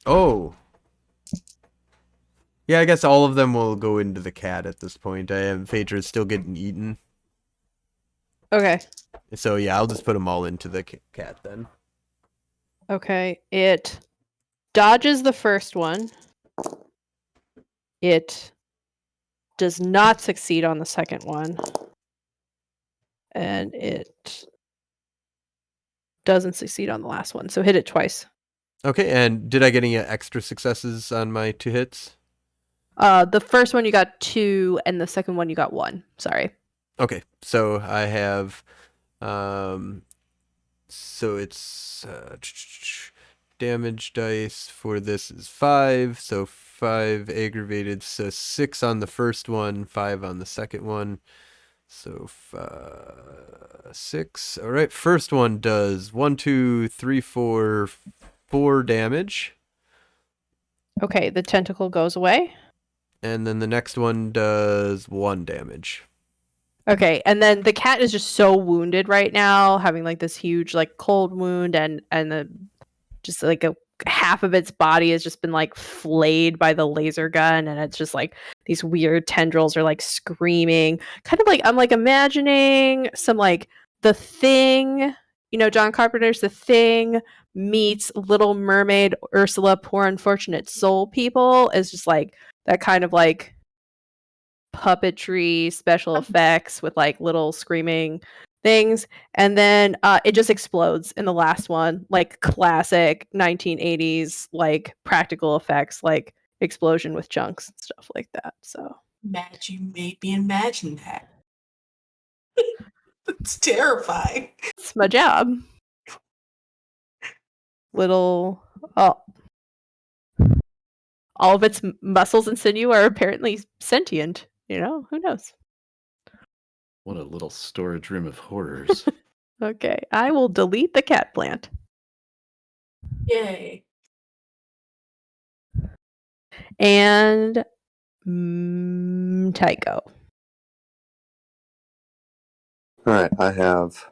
Oh. Yeah, I guess all of them will go into the cat at this point. Phaedra's still getting eaten. Okay. So yeah, I'll just put them all into the cat then. Okay. It dodges the first one. It does not succeed on the second one. And it doesn't succeed on the last one. So hit it twice. Okay, and did I get any extra successes on my 2 hits? The first one you got 2, and the second one you got 1. Sorry. Okay, so I have, so it's damage dice for this is 5, so 5 aggravated, so 6 on the first one, 5 on the second one, so 6. All right, first one does 1, 2, 3, 4 damage. Okay, the tentacle goes away. And then the next one does 1 damage. Okay, and then the cat is just so wounded right now, having like this huge like cold wound, and just like a half of its body has just been like flayed by the laser gun, and it's just like these weird tendrils are like screaming. Kind of like I'm like imagining some like The Thing, John Carpenter's The Thing meets Little Mermaid, Ursula, Poor Unfortunate Soul people, is just like that kind of like puppetry special effects with like little screaming things, and then it just explodes in the last one, like classic 1980s like practical effects, like explosion with chunks and stuff like that. So Matt, you made me imagine that. It's terrifying. It's my job. All of its muscles and sinew are apparently sentient. Who knows? What a little storage room of horrors. Okay, I will delete the cat plant. Yay. And Tycho. All right, I have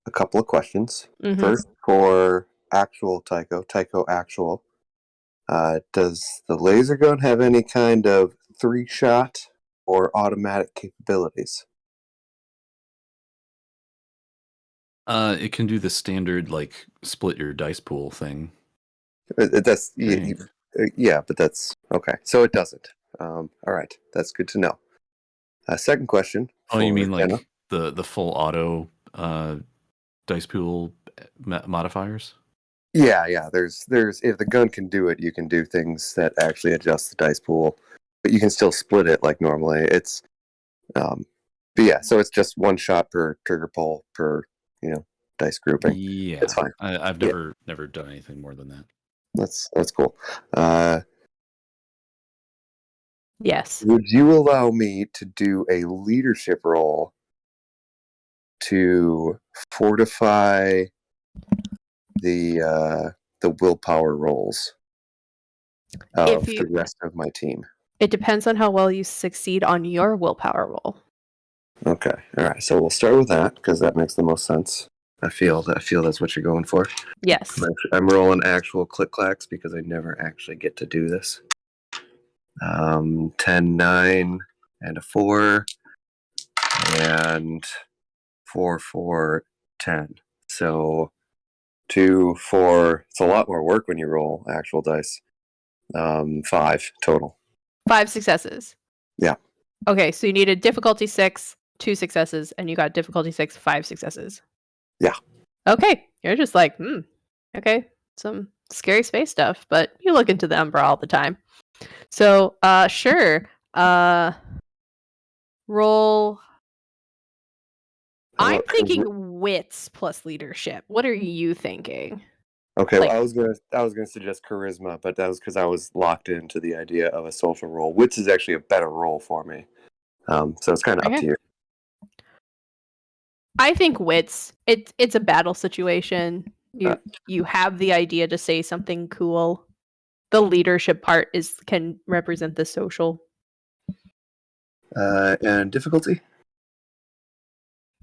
a couple of questions. Mhm. First, for actual Tycho actual. Does the laser gun have any kind of 3-shot or automatic capabilities? It can do the standard like split your dice pool thing. That's Right. yeah, but that's okay. So it doesn't. All right, that's good to know. Second question. Oh, you mean Jenna. like the full auto dice pool modifiers? Yeah. There's if the gun can do it, you can do things that actually adjust the dice pool, but you can still split it like normally. It's but yeah, so it's just 1 shot per trigger pull per dice grouping. Yeah, It's fine. I've never done anything more than that. That's cool. Yes. Would you allow me to do a leadership role to fortify the willpower rolls of the rest of my team? It depends on how well you succeed on your willpower roll. Okay, all right. So we'll start with that because that makes the most sense. I feel that's what you're going for. Yes. I'm rolling actual click clacks because I never actually get to do this. 10, 9, and a 4, and 4, 4, 10. So 2, 4. It's a lot more work when you roll actual dice. 5 total. 5 successes. Yeah. Okay, so you needed difficulty 6, 2 successes, and you got difficulty 6, 5 successes. Yeah. Okay, you're just like, okay, some scary space stuff, but you look into the Umbra all the time. So, sure. Roll. I'm thinking wits plus leadership. What are you thinking? Okay, well, I was gonna suggest charisma, but that was because I was locked into the idea of a social role. Wits is actually a better role for me. So it's kind of up to you. I think wits. It's a battle situation. You have the idea to say something cool. The leadership part can represent the social. And difficulty?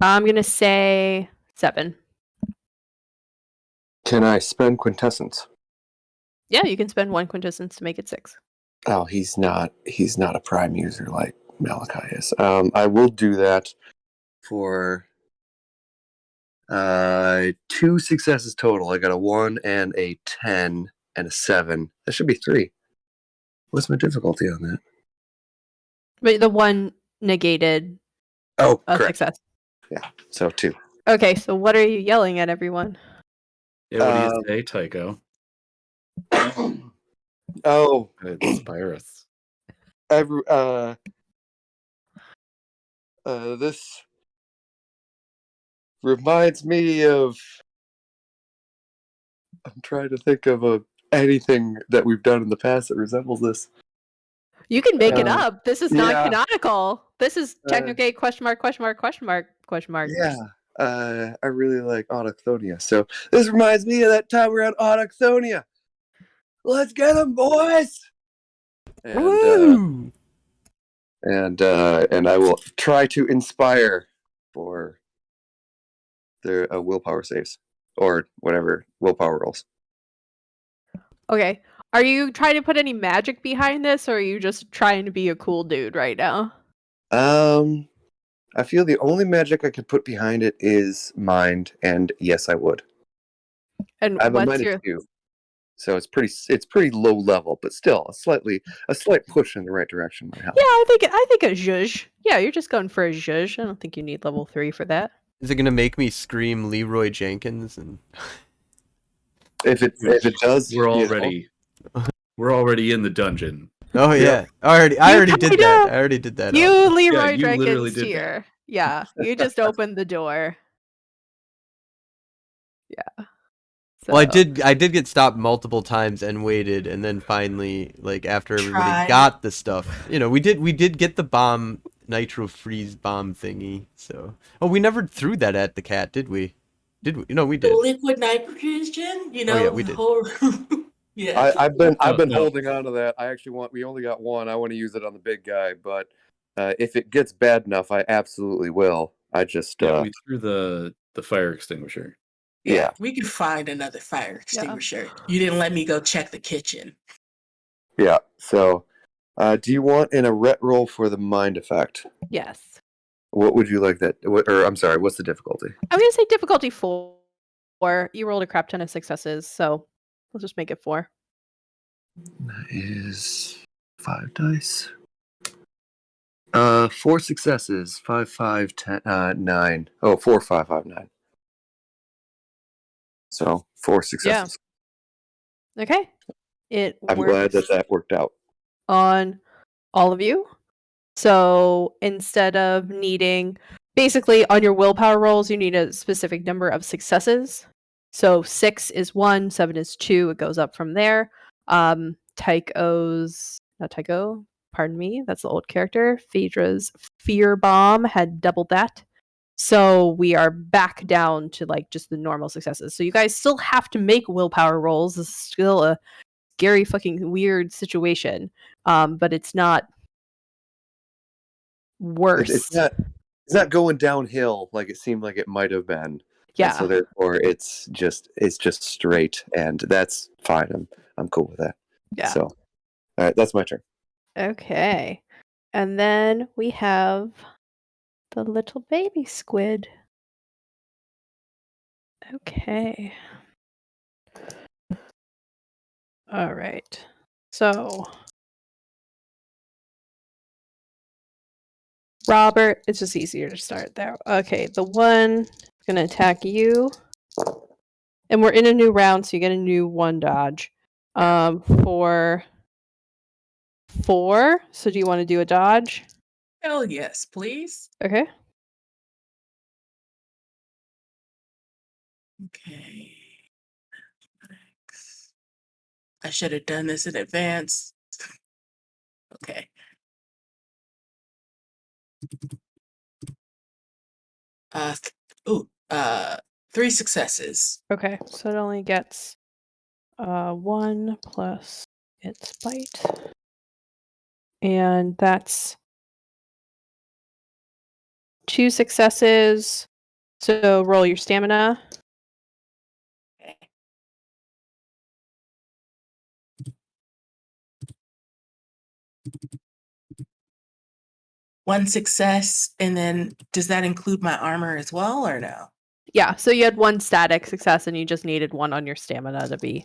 I'm gonna say 7. Can I spend quintessence? Yeah, you can spend 1 quintessence to make it 6. Oh, he's not a prime user like Malachai is. I will do that for 2 successes total. I got a 1 and a 10 and a 7. That should be 3. What's my difficulty on that? But the 1 negated a correct. Success. Yeah, so 2. Okay, so what are you yelling at everyone? Yeah, what do you say, Tycho? Oh, inspire us. This reminds me of. I'm trying to think of anything that we've done in the past that resembles this. You can make it up. This is non-canonical. This is Technogate ? Yeah. I really like Autochthonia. So this reminds me of that time we were on Autochthonia. Let's get them, boys! And I will try to inspire for their willpower saves or whatever willpower rolls. Okay. Are you trying to put any magic behind this, or are you just trying to be a cool dude right now? I feel the only magic I could put behind it is mind, and yes, I would. And I have what's a -2, so it's pretty low level, but still a slight push in the right direction might help. Yeah, I think a zhuzh. Yeah, you're just going for a zhuzh. I don't think you need level 3 for that. Is it gonna make me scream Leroy Jenkins? And if it does, we're already in the dungeon. Oh yeah, I already did that. I already did that. You Leroy Jenkins here. Yeah, you just opened the door. Yeah. So. Well, I did get stopped multiple times and waited, and then finally, like after everybody got the stuff, we did get the bomb, nitro freeze bomb thingy. So, we never threw that at the cat, did we? Did we? No, we did. The liquid nitrogen, yeah, we did. Yeah, I've been holding on to that. We only got 1. I want to use it on the big guy, but if it gets bad enough, I absolutely will. I just we threw the fire extinguisher. Yeah. We could find another fire extinguisher. You didn't let me go check the kitchen. Yeah. So, do you want in a ret roll for the mind effect? Yes. What would you like that? Or I'm sorry, what's the difficulty? I'm going to say difficulty 4. You rolled a crap ton of successes, so let's just make it 4. That is 5 dice. 4 successes. 5, 5, 10, 9. Oh, 4, 5, 5, 9. So 4 successes. Yeah. Okay. I'm glad that worked out on all of you. So instead of needing, basically on your willpower rolls, you need a specific number of successes. So 6 is 1, 7 is 2. It goes up from there. Tycho's, not Tycho, pardon me, that's the old character. Phaedra's fear bomb had doubled that. So we are back down to like just the normal successes. So you guys still have to make willpower rolls. This is still a scary fucking weird situation. But it's not worse. It's not going downhill like it seemed like it might have been. Yeah. And so therefore it's just straight, and that's fine. I'm cool with that. Yeah. So, all right, that's my turn. Okay. And then we have the little baby squid. Okay. All right. So, Robert, it's just easier to start there. Okay, the one is going to attack you. And we're in a new round, so you get a new 1 dodge. For 4. So do you want to do a dodge? Hell yes, please. Okay. Okay. I should have done this in advance. Okay. Ooh, 3 successes. Okay, so it only gets 1 plus its bite. And that's 2 successes. So roll your stamina. Okay. One success, and then does that include my armor as well, or no? Yeah, so you had 1 static success and you just needed 1 on your stamina to be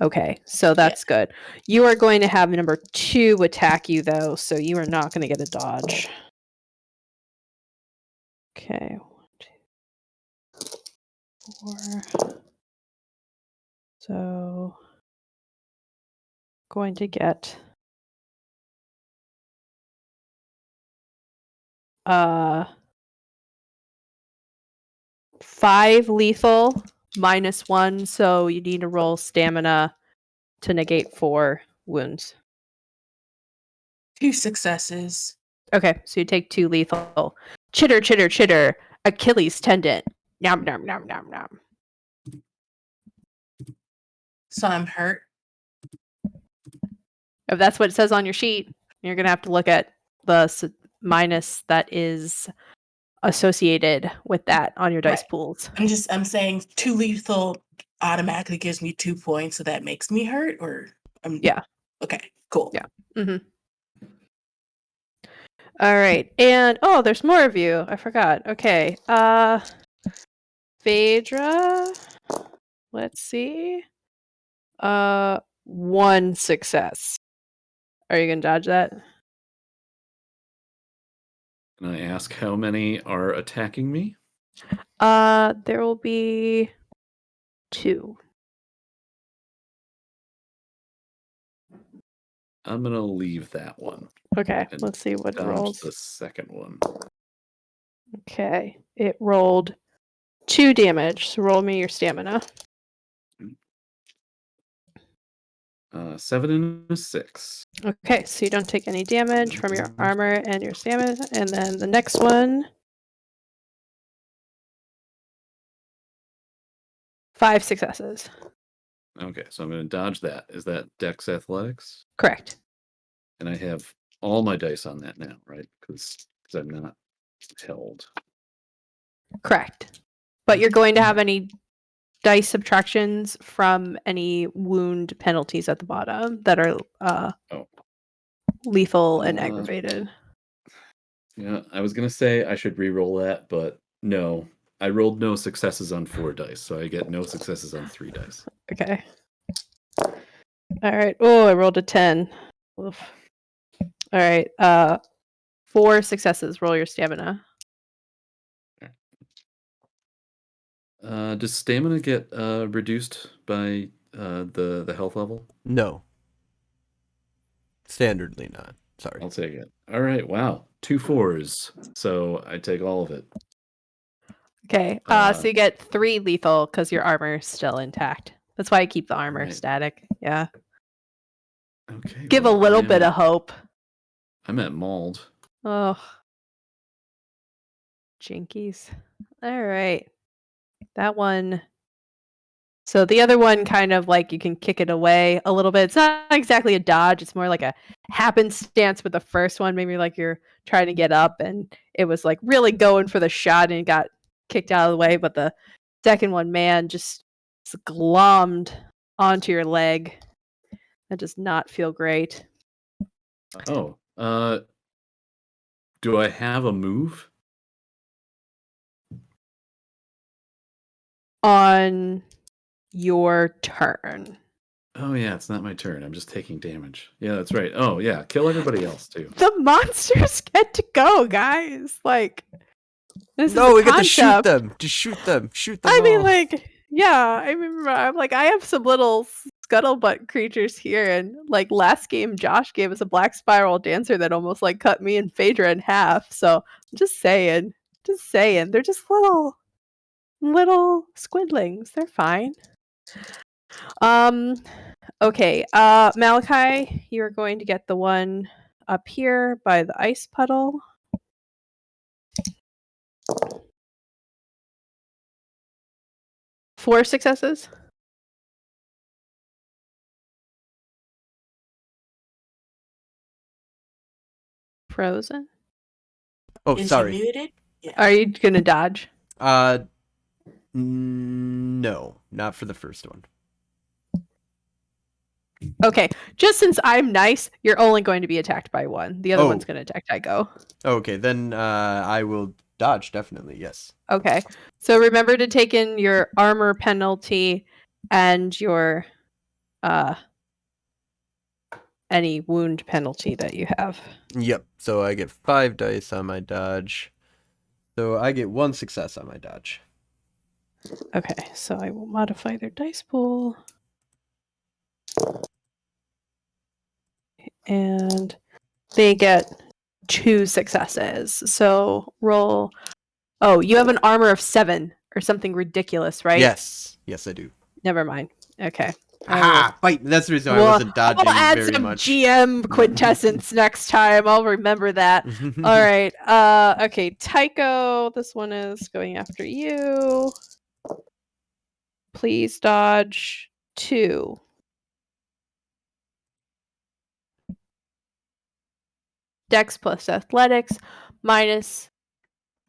okay. So that's good. You are going to have number 2 attack you though, so you are not going to get a dodge. Okay, 1, 2, 4. So going to get 5 lethal minus 1, so you need to roll stamina to negate 4 wounds. 2 successes. Okay, so you take 2 lethal. Chitter, chitter, chitter. Achilles tendon. Nom, nom, nom, nom, nom. So I'm hurt. If that's what it says on your sheet, you're going to have to look at the minus that is associated with that on your dice pools. I'm saying 2 lethal automatically gives me 2 points, so that makes me hurt, or yeah. Okay, cool. Yeah. Mm-hmm. All right. And there's more of you. I forgot. Okay. Phaedra. Let's see. 1 success. Are you gonna dodge that? Can I ask how many are attacking me? There will be 2. I'm gonna leave that one. Okay, let's see what it rolls. The second one. Okay, it rolled 2 damage. So roll me your stamina. 7 and a 6. Okay, so you don't take any damage from your armor and your stamina. And then the next one, 5 successes. Okay, so I'm going to dodge that. Is that Dex Athletics? Correct. And I have all my dice on that now, right? Because I'm not held. Correct. But you're going to have any dice subtractions from any wound penalties at the bottom that are lethal and aggravated. Yeah, I was going to say I should re-roll that, but no. I rolled no successes on 4 dice, so I get no successes on 3 dice. Okay. All right. Oh, I rolled a 10. Oof. All right. 4 successes. Roll your stamina. Does stamina get reduced by the health level? No. Standardly not. Sorry. I'll take it. All right. Wow. 2 4s. So I take all of it. Okay. So you get 3 lethal because your armor is still intact. That's why I keep the armor static. Yeah. Okay. Give a little bit of hope. I'm at mauled. Oh. Jinkies. All right. That one. So the other one kind of like you can kick it away a little bit. It's not exactly a dodge. It's more like a happenstance with the first one. Maybe like you're trying to get up and it was like really going for the shot and it got kicked out of the way. But the second one, man, just glommed onto your leg. That does not feel great. Oh. Do I have a move? On your turn. Oh yeah, it's not my turn. I'm just taking damage. Yeah, that's right. Oh yeah, kill everybody else too. The monsters get to go, guys. Like this no, is we get to shoot them. Just shoot them. Shoot them. I mean, like, yeah. I remember. I'm like, I have some little scuttlebutt creatures here, and like last game, Josh gave us a black spiral dancer that almost like cut me and Phaedra in half. So I'm just saying, they're just little squidlings. They're fine. Okay. Malachai, you're going to get the one up here by the ice puddle. Four successes. Frozen. Oh, Is sorry. he muted? Yeah. Are you gonna dodge? No, not for the first one. Okay, just since I'm nice, you're only going to be attacked by one. The other one's going to attack Tycho. Okay, then I will dodge, definitely, yes. Okay, so remember to take in your armor penalty and your any wound penalty that you have. Yep, so I get 5 dice on my dodge. So I get 1 success on my dodge. Okay, so I will modify their dice pool. And they get 2 successes. So roll. Oh, you have an armor of 7 or something ridiculous, right? Yes, I do. Never mind. Okay. Aha! Fight! That's the reason I wasn't dodging I'll add very some much. GM quintessence next time. I'll remember that. All right. Okay, Tycho, this one is going after you. Please dodge 2. Dex plus athletics minus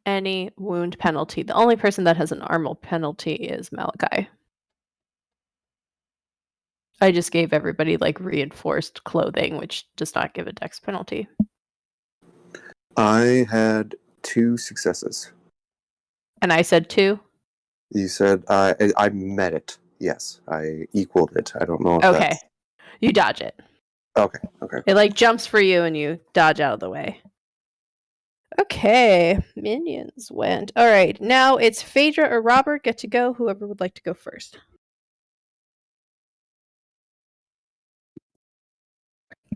any wound penalty. The only person that has an armor penalty is Malachai. I just gave everybody like reinforced clothing, which does not give a dex penalty. I had 2 successes. And I said 2? You said I met it. Yes, I equaled it. I don't know if Okay. that's... You dodge it. Okay. It like jumps for you and you dodge out of the way. Okay. Minions went. All right. Now it's Phaedra or Robert get to go. Whoever would like to go first.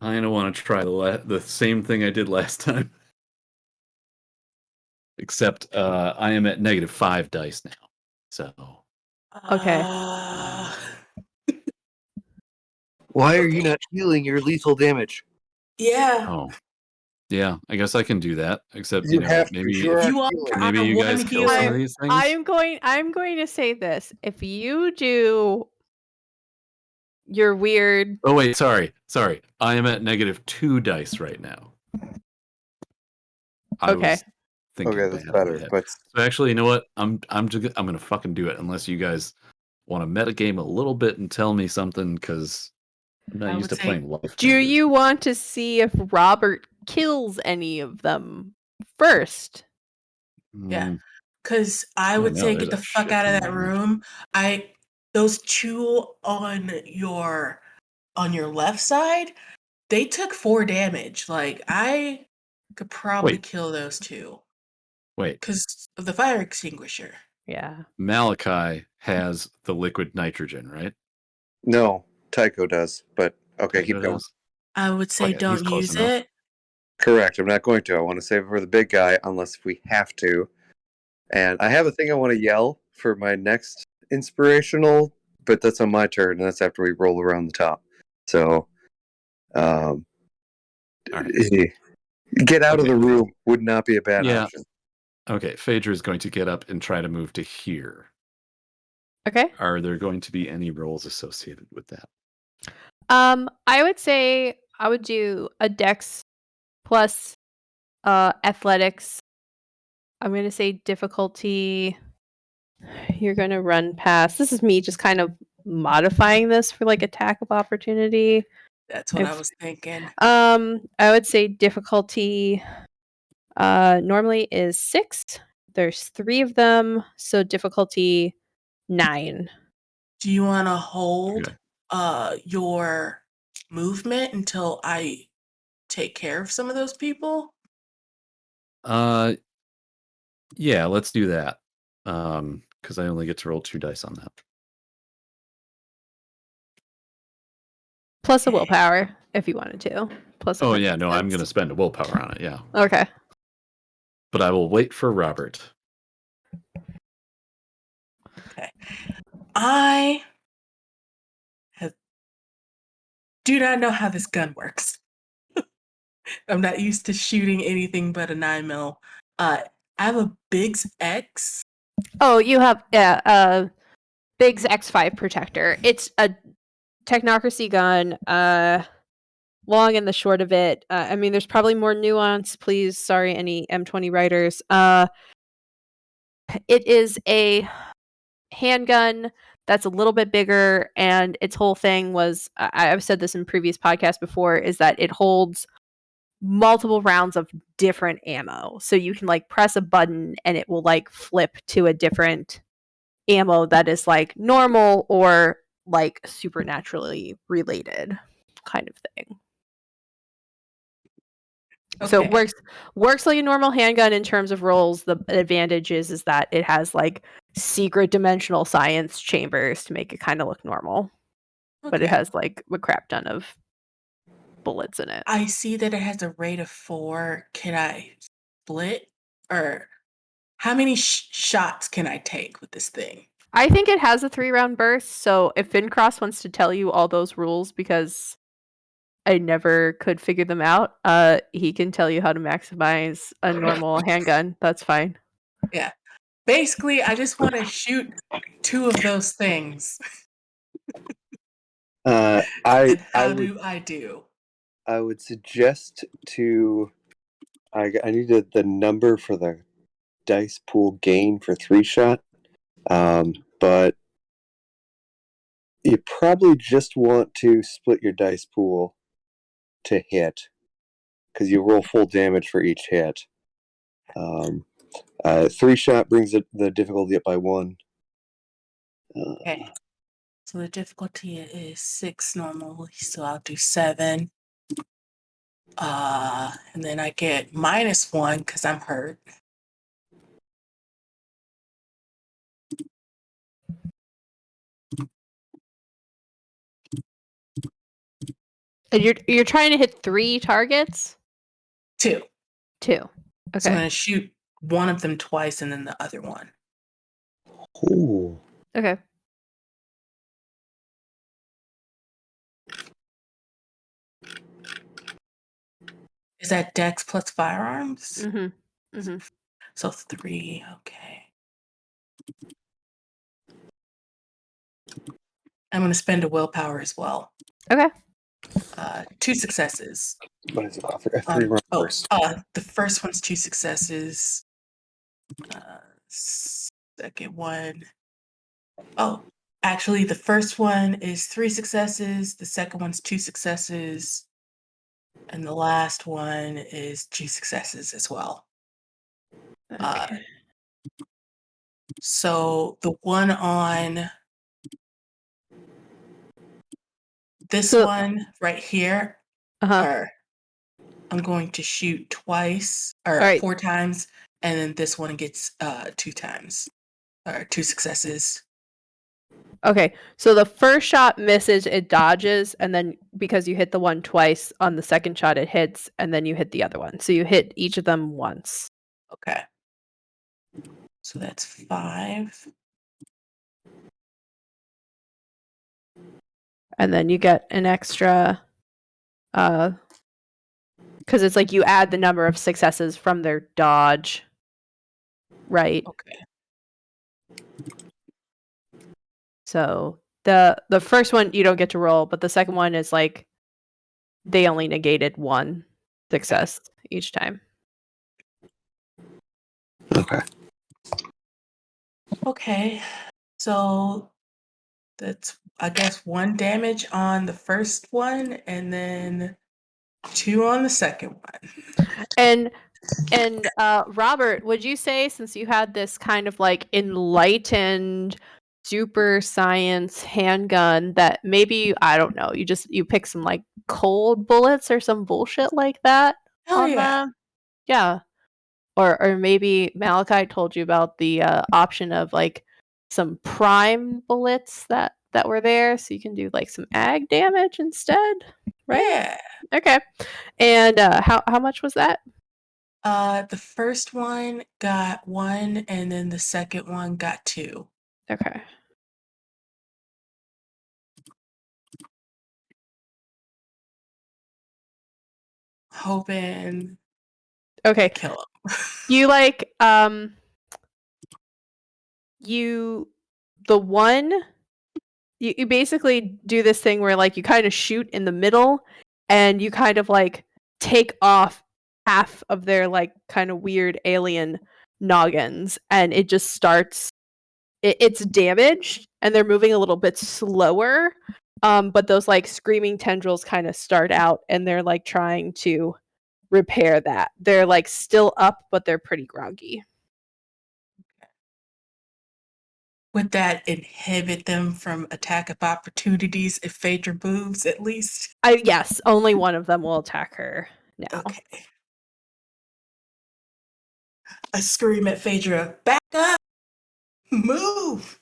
I don't want to try the same thing I did last time. Except I am at -5 dice now. So. Okay. Why are you not healing your lethal damage? Yeah. Oh. Yeah, I guess I can do that. Except You have to, maybe sure. maybe you guys kill some of these things. I'm going to say this. If you do your weird... Oh wait, sorry. I am at -2 dice right now. I was thinking Okay, that's bad in my better. head. But So actually, you know what? I'm gonna fucking do it unless you guys want to metagame a little bit and tell me something, because I'm not I used would to say- playing life. Do you want to see if Robert kills any of them first? Yeah. Because I would say get the fuck out of that room. Those two on your left side, they took 4 damage. Like, I could probably kill those two. Wait. Because of the fire extinguisher. Yeah. Malachai has the liquid nitrogen, right? no, Tycho does. But okay, Tycho keep going. does? I would say Okay, he's don't close use enough. it. Correct. I'm not going to. I want to save it for the big guy unless we have to. And I have a thing I want to yell for my next inspirational, but that's on my turn, and that's after we roll around the top. So, All right. Get out of the room would not be a bad option. Okay, Phaedra is going to get up and try to move to here. Okay. Are there going to be any rolls associated with that? I would say I would do a dex plus athletics. I'm going to say difficulty. You're going to run past. This is me just kind of modifying this for like attack of opportunity. That's what I was thinking. I would say difficulty normally is 6. There's 3 of them, so difficulty 9. Do you want to hold your movement until I take care of some of those people? Yeah, let's do that. Because I only get to roll 2 dice on that. Plus a willpower, if you wanted to. Plus. Oh yeah, no, I'm going to spend a willpower on it. Yeah. Okay. But I will wait for Robert. Okay. I do not know how this gun works. I'm not used to shooting anything but a 9mm. I have a Biggs X. Oh, you have Biggs X5 protector. It's a Technocracy gun. Long and the short of it. I mean, there's probably more nuance. Please, sorry, any M20 writers. It is a handgun that's a little bit bigger, and its whole thing was, I've said this in previous podcasts before, is that it holds multiple rounds of different ammo. So you can like press a button and it will like flip to a different ammo that is like normal or like supernaturally related kind of thing. Okay. So it works like a normal handgun in terms of rolls. The advantage is that it has like secret dimensional science chambers to make it kind of look normal. Okay. But it has like a crap ton of bullets in it. I see that it has a rate of 4. Can I split? Or how many shots can I take with this thing? I think it has a 3-round burst. So if Fincross wants to tell you all those rules, because I never could figure them out, he can tell you how to maximize a normal handgun. That's fine. Yeah. Basically, I just want to shoot 2 of those things. How do I do? I would suggest to. I needed the number for the dice pool gain for 3-shot, but you probably just want to split your dice pool to hit, because you roll full damage for each hit. 3-shot brings the difficulty up by 1. Okay. So the difficulty is 6 normally, so I'll do 7. And then I get -1 because I'm hurt. And you're trying to hit 3 targets? 2. 2. Okay. So I'm going to shoot one of them twice and then the other one. Ooh. Okay. Is that Dex plus firearms? Mm-hmm. Mm-hmm. So 3, okay. I'm going to spend a willpower as well. Okay. 2 successes. What does it offer? A 3-round burst. The first one's 2 successes. Second one. Oh, actually, the first one is 3 successes. The second one's 2 successes. And the last one is 2 successes as well. Okay. So the one on this So- one right here, or I'm going to shoot twice or Alright. 4 times, and then this one gets 2 times or 2 successes. Okay, so the first shot misses, it dodges, and then because you hit the one twice, on the second shot it hits, and then you hit the other one. So you hit each of them once. Okay. So that's 5. And then you get an extra, because it's like you add the number of successes from their dodge, right? Okay. So the first one you don't get to roll, but the second one is like they only negated 1 success each time. Okay. Okay. So that's, I guess, 1 damage on the first one and then 2 on the second one. And Robert, would you say, since you had this kind of like enlightened super science handgun, that maybe, I don't know, you pick some like cold bullets or some bullshit like that Hell on yeah. yeah. Or maybe Malachai told you about the option of like some prime bullets that were there, so you can do like some ag damage instead, right? Yeah. Okay. And how much was that? The first one got 1 and then the second one got 2. Okay. Hoping Okay. kill him. You like the one you basically do this thing where like you kind of shoot in the middle and you kind of like take off half of their like kind of weird alien noggins, and it just starts it's damaged and they're moving a little bit slower, but those like screaming tendrils kind of start out and they're like trying to repair that. They're like still up, but they're pretty groggy. Would that inhibit them from attack of opportunities if Phaedra moves at least? Yes, only one of them will attack her now. Okay. I scream at Phaedra, back up! Move!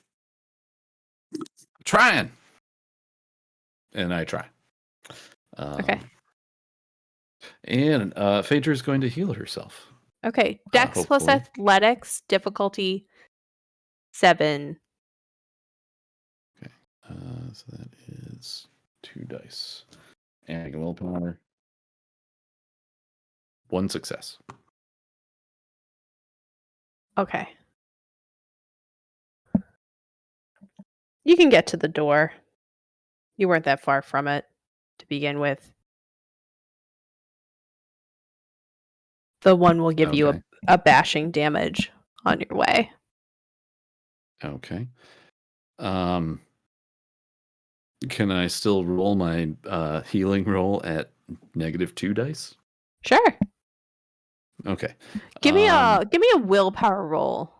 Trying. And I try. Okay. And Phaedra is going to heal herself. Okay. Dex plus hopefully. athletics, difficulty 7. Okay. So that is 2 dice. And willpower. 1 success. Okay. You can get to the door. You weren't that far from it to begin with. The one will give you a bashing damage on your way. Okay. Can I still roll my healing roll at -2 dice? Sure. Okay. Give me a willpower roll.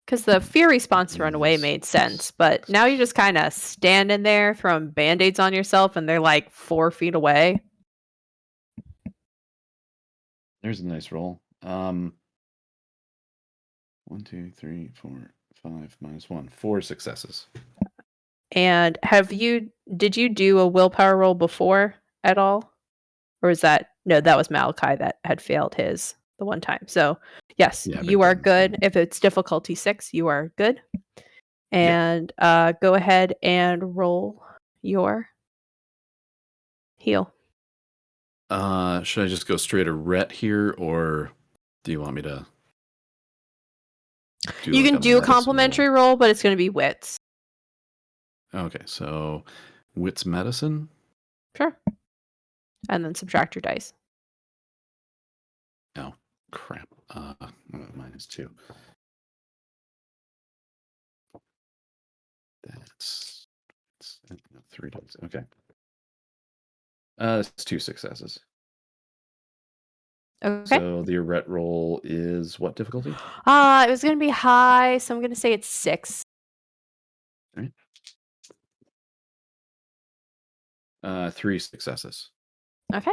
Because the fear response to run away made sense, but now you're just kind of standing there throwing band-aids on yourself and they're like 4 feet away. There's a nice roll. 1, 2, 3, 4, 5 minus 1. 4 successes. And did you do a willpower roll before at all? Or is that, no, that was Malachai that had failed his the one time. So yes, Yeah, you are good. If it's difficulty 6, you are good. And go ahead and roll your heal. Should I just go straight to Rhett here, or do you want me to do You like can do a medicine complimentary roll, but it's going to be wits. Okay, so wits medicine. Sure. And then subtract your dice. Oh, crap. -2. That's 3 times. Okay. It's 2 successes. Okay. So the ret roll is what difficulty? It was going to be high, so I'm going to say it's 6. All right. 3 successes. Okay.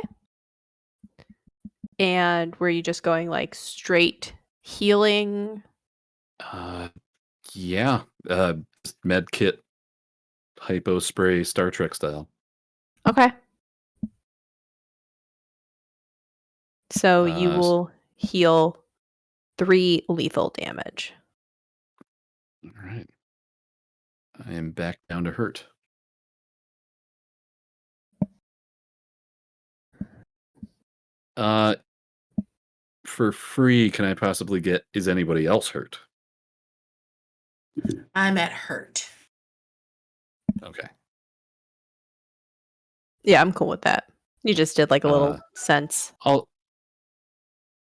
And were you just going like straight healing? Yeah. Med kit, hypo spray, Star Trek style. Okay. So you will heal 3 lethal damage. All right. I am back down to hurt. For free, can I possibly get, is anybody else hurt? I'm at hurt. Okay. Yeah, I'm cool with that. You just did like a little sense.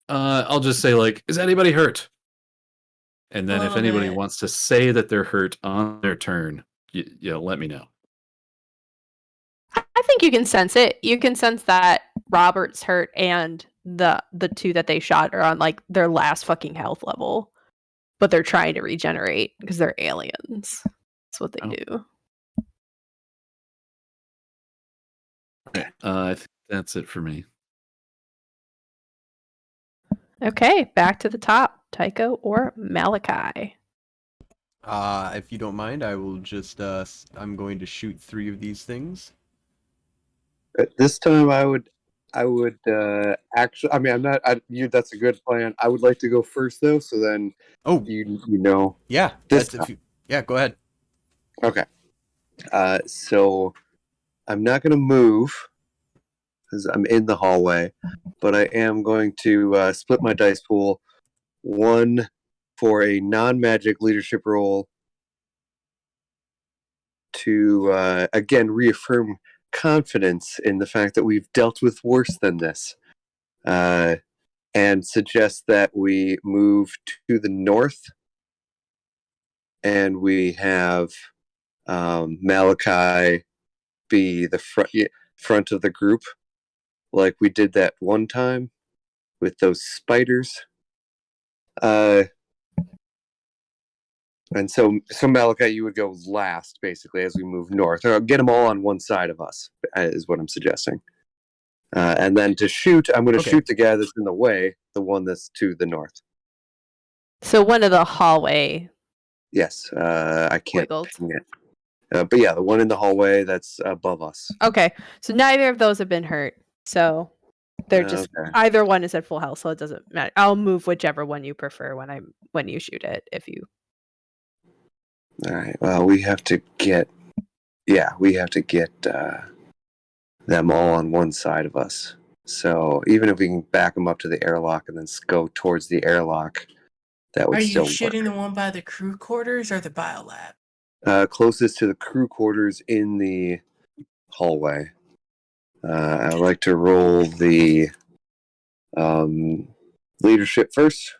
I'll just say like, is anybody hurt? And then if anybody bit. wants to say that they're hurt on their turn, let me know. I think you can sense it. You can sense that Robert's hurt and the 2 that they shot are on like their last fucking health level. But they're trying to regenerate because they're aliens. That's what they do. Okay. I think that's it for me. Okay, back to the top. Tycho or Malachai? If you don't mind, I will just I'm going to shoot 3 of these things. At this time, I would actually. I mean, I'm not. That's a good plan. I would like to go first, though. So then, you know. Yeah. Yeah. Go ahead. Okay. So I'm not going to move because I'm in the hallway, but I am going to split my dice pool. 1 for a non-magic leadership role to again reaffirm confidence in the fact that we've dealt with worse than this, and suggest that we move to the north, and we have Malachai be the front of the group, like we did that one time with those spiders. And so Malachai, you would go last, basically, as we move north. Or get them all on one side of us, is what I'm suggesting. And then to shoot, I'm going to shoot the guy that's in the way, the one that's to the north. So one of the hallway. Yes, I can't ping it. But yeah, the one in the hallway that's above us. Okay, so neither of those have been hurt. So they're just either one is at full health, so it doesn't matter. I'll move whichever one you prefer when you shoot it. If you. All right. Well, we have to get them all on one side of us. So even if we can back them up to the airlock and then go towards the airlock, that would still work. Are you shooting the one by the crew quarters or the biolab? Closest to the crew quarters in the hallway. I'd like to roll the leadership first.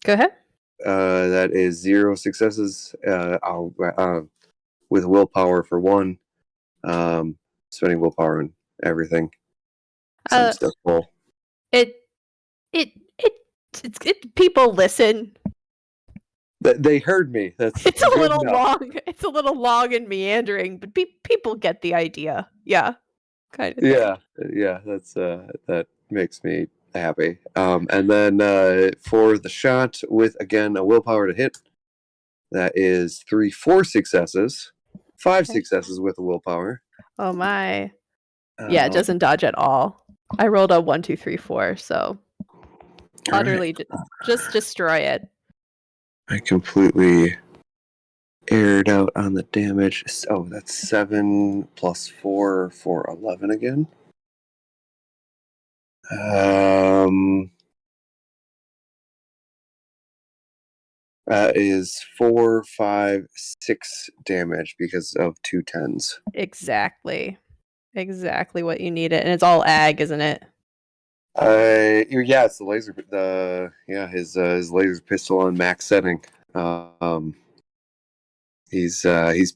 Go ahead. That is 0 successes. With willpower for 1. Spending willpower and everything. So I'm still full. People listen. They heard me. It's a little long. It's a little long and meandering, but people get the idea. Yeah, kind of. Yeah. That's that makes me happy. And then for the shot with again a willpower to hit, that is 4 successes, 5 successes with a willpower. Oh my! Yeah, it doesn't dodge at all. I rolled a 1, 2, 3, 4, so utterly just destroy it. I completely aired out on the damage. Oh, that's 7 plus 4 for 11 again. Is 4, 5, 6 damage because of 2 10s. Exactly what you needed, and it's all ag, isn't it? Yeah, it's the laser. His laser pistol on max setting. He's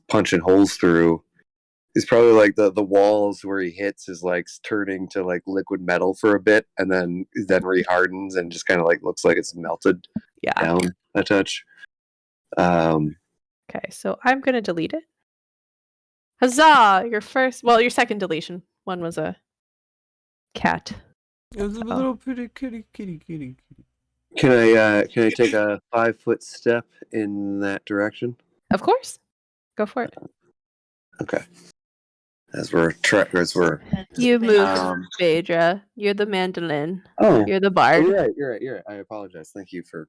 punching holes through. He's probably like the walls where he hits is like turning to like liquid metal for a bit, and then rehardens and just kind of like looks like it's melted down a touch. Okay, so I'm gonna delete it. Huzzah! Your second deletion. One was a cat. It was a little pretty kitty. Can I take a 5-foot step in that direction? Of course. Go for it. Okay. As we're You moved, Phaedra. You're the mandolin. Oh, You're the bard. You're right. I apologize. Thank you for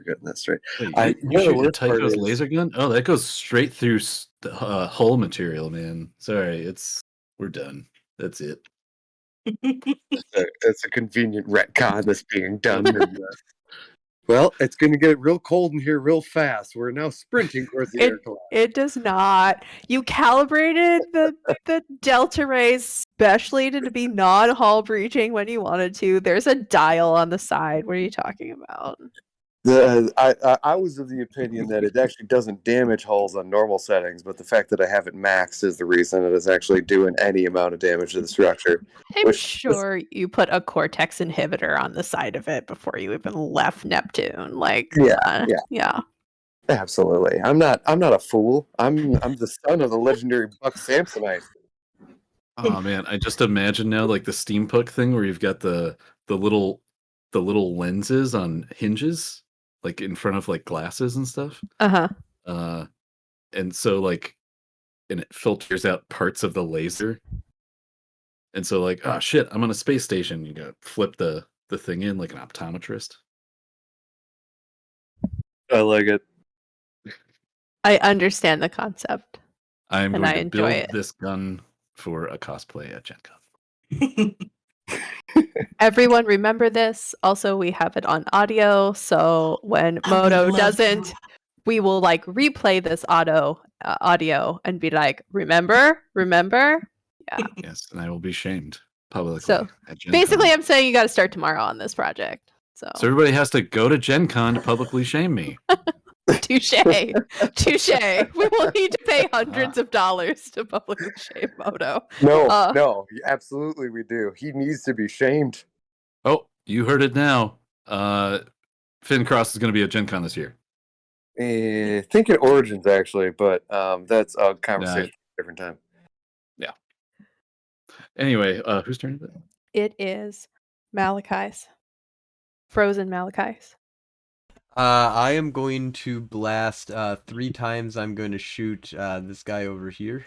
getting that straight. Wait, you shoot Tycho's laser gun? Oh, that goes straight through hull material, man. Sorry, we're done. That's it. It's a convenient retcon that's being done. Well, it's going to get real cold in here real fast. We're now sprinting towards the air collapse. It does not. You calibrated the delta rays specially to be non-hull breaching when you wanted to. There's a dial on the side. What are you talking about? I was of the opinion that it actually doesn't damage hulls on normal settings, but the fact that I have it maxed is the reason that it's actually doing any amount of damage to the structure. I'm sure you put a Cortex inhibitor on the side of it before you even left Neptune. Yeah. Absolutely. I'm not a fool. I'm the son of the legendary Buck Samsonite. Oh man, I just imagine now like the steampunk thing where you've got the little lenses on hinges, like in front of like glasses and stuff. And so like, and it filters out parts of the laser. And so like, oh shit, I'm on a space station. You gotta flip the thing in like an optometrist. I like it. I understand the concept. I'm going to build this gun for a cosplay at Gen Con. Everyone remember this. Also, we have it on audio, so when Moto doesn't, we will like replay this audio and be like, remember? Yeah. Yes, and I will be shamed publicly. So basically, I'm saying you got to start tomorrow on this project. So everybody has to go to Gen Con to publicly shame me. Touche. We will need to pay hundreds of dollars to publicly shame Moto. No, absolutely we do. He needs to be shamed. Oh, you heard it now. Fincross is going to be at Gen Con this year. Thinking Origins actually, but that's a conversation for a different time. Yeah. Anyway, whose turn is it? It is Malachai's. Frozen Malachai's. I am going to blast 3 times. I'm going to shoot this guy over here.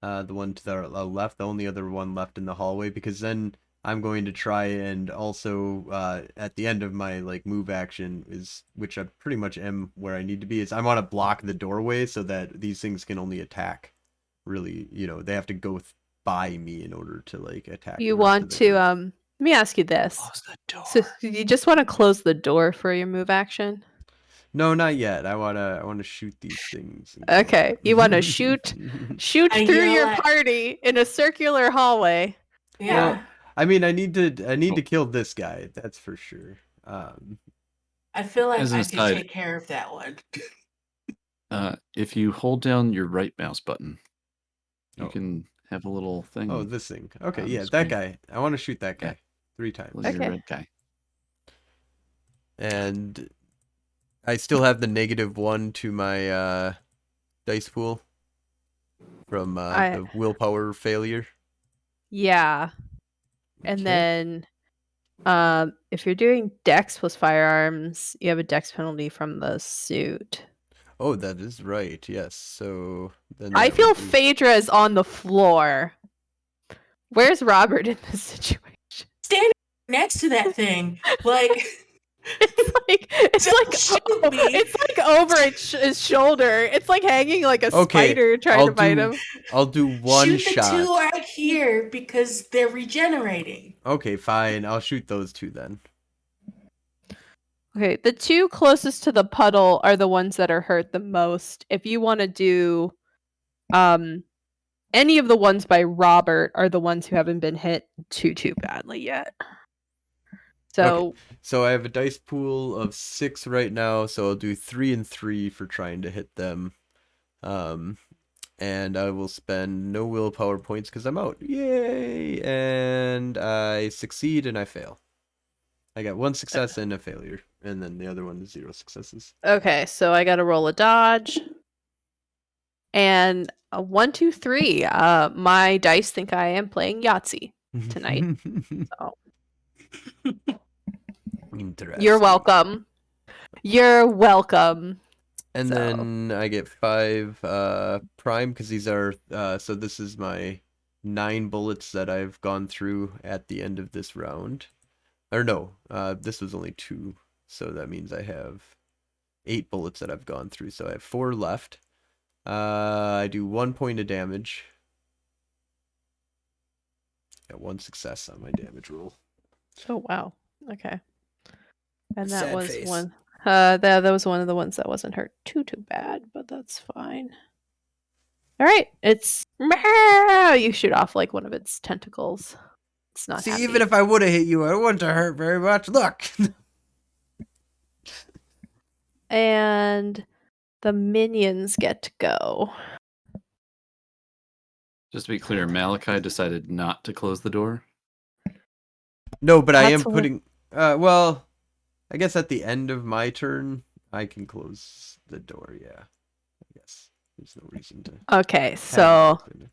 The one to the left, the only other one left in the hallway, because then I'm going to try and also at the end of my like move action which I pretty much am where I need to be, is I want to block the doorway so that these things can only attack. Really, they have to go by me in order to like attack. You want to let me ask you this. Close the door. So you just want to close the door for your move action? No, not yet. I wanna shoot these things. Okay, you want to shoot through your party in a circular hallway. Yeah. Well, I mean, I need to kill this guy. That's for sure. I feel like I can take care of that one. If you hold down your right mouse button, you can have a little thing. Oh, this thing. Okay, yeah, that guy. I want to shoot that guy 3 times. Okay. Your red guy. And I still have the -1 to my dice pool from the willpower failure. Yeah. And then if you're doing Dex plus firearms, you have a Dex penalty from the suit. Oh, that is right. Yes. So then I feel Phaedra is on the floor. Where's Robert in this situation? Standing next to that thing, like it's like over his shoulder. It's like hanging like a spider trying to bite him. I'll do one shot. Shoot the 2 right here because they're regenerating. Okay, fine. I'll shoot those 2 then. Okay, the 2 closest to the puddle are the ones that are hurt the most. If you want to do any of the ones by Robert are the ones who haven't been hit too badly yet. So So I have a dice pool of 6 right now, so I'll do 3 and 3 for trying to hit them. And I will spend no willpower points because I'm out. Yay! And I succeed and I fail. I got 1 success and a failure, and then the other one is 0 successes. okay, so I got to roll a dodge, and a 1, 2, 3. My dice think I am playing Yahtzee tonight. So. Interesting. You're welcome. You're welcome. And then I get 5 prime because these are so this is my 9 bullets that I've gone through at the end of this round. Or no, this was only 2, so that means I have 8 bullets that I've gone through. So I have 4 left. I do 1 point of damage. Got 1 success on my damage roll. Oh wow. Okay. And that Sad was face. one. That was one of the ones that wasn't hurt too bad, but that's fine. All right, it's you shoot off like one of its tentacles. It's not. See, happy. even if I would have hit you, I wouldn't have hurt very much. Look. And the minions get to go. Just to be clear, Malachai decided not to close the door. No, but I am That's what- putting. Well, I guess at the end of my turn, I can close the door. Yeah, I guess there's no reason to. Okay, have so it open.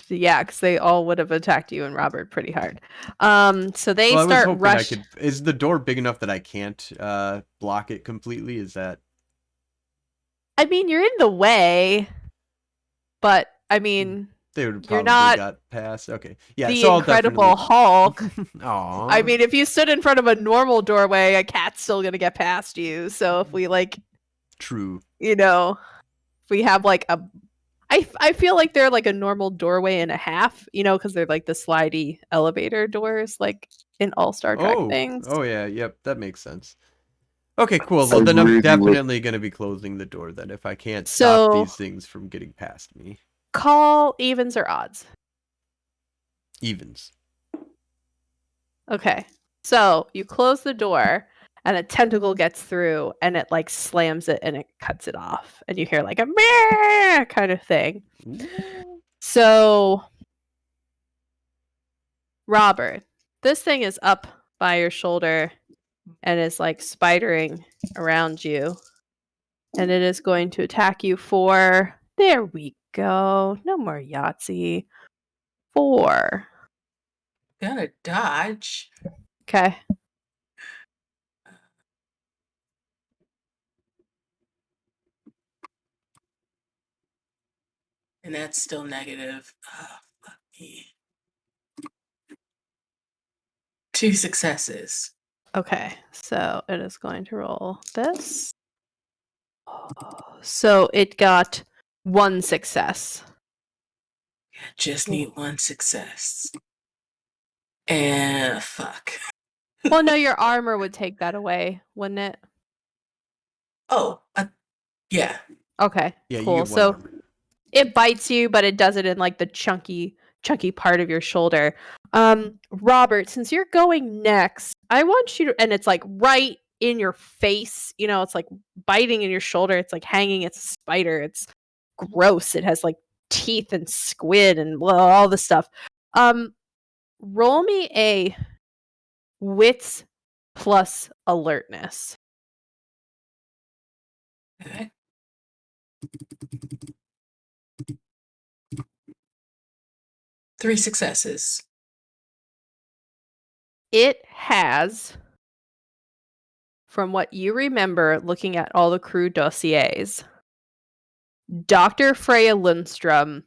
yeah, because they all would have attacked you and Robert pretty hard. So they Well, I was start hoping rushing. Is the door big enough that I can't block it completely? Is that? I mean, you're in the way, but I mean, They would You're probably not got past. Okay, yeah. the so I'll Incredible definitely... Hulk. Aw. I mean, if you stood in front of a normal doorway, a cat's still gonna get past you. So if we True. if we have like a, I feel like they're like a normal doorway and a half, because they're like the slidey elevator doors, like in all Star Trek things. Oh yeah, yep, that makes sense. Okay, cool. So Well, then I'm agree with- definitely going to be closing the door then if I can't So- stop these things from getting past me. Call evens or odds. Evens. Okay. So you close the door and a tentacle gets through and it like slams it and it cuts it off. And you hear like a meh kind of thing. So Robert, this thing is up by your shoulder and is like spidering around you. And it is going to attack you for, there we go. No more Yahtzee. 4. Gotta dodge. Okay. And that's still negative. Oh, fuck me. 2 successes. Okay. So it is going to roll this. So it got 1 success. Just need 1 success. And fuck. Well, no, your armor would take that away, wouldn't it? Oh, yeah. Okay. Yeah, cool. you get 1 So armor. it bites you, but it does it in like the chunky part of your shoulder. Robert, since you're going next, I want you to, and it's like right in your face, it's like biting in your shoulder. It's like hanging. It's a spider. It's gross. It has like teeth and squid and all this stuff. Roll me a wits plus alertness. Okay. Three successes. It has, from what you remember looking at all the crew dossiers, Dr. Freya Lundstrom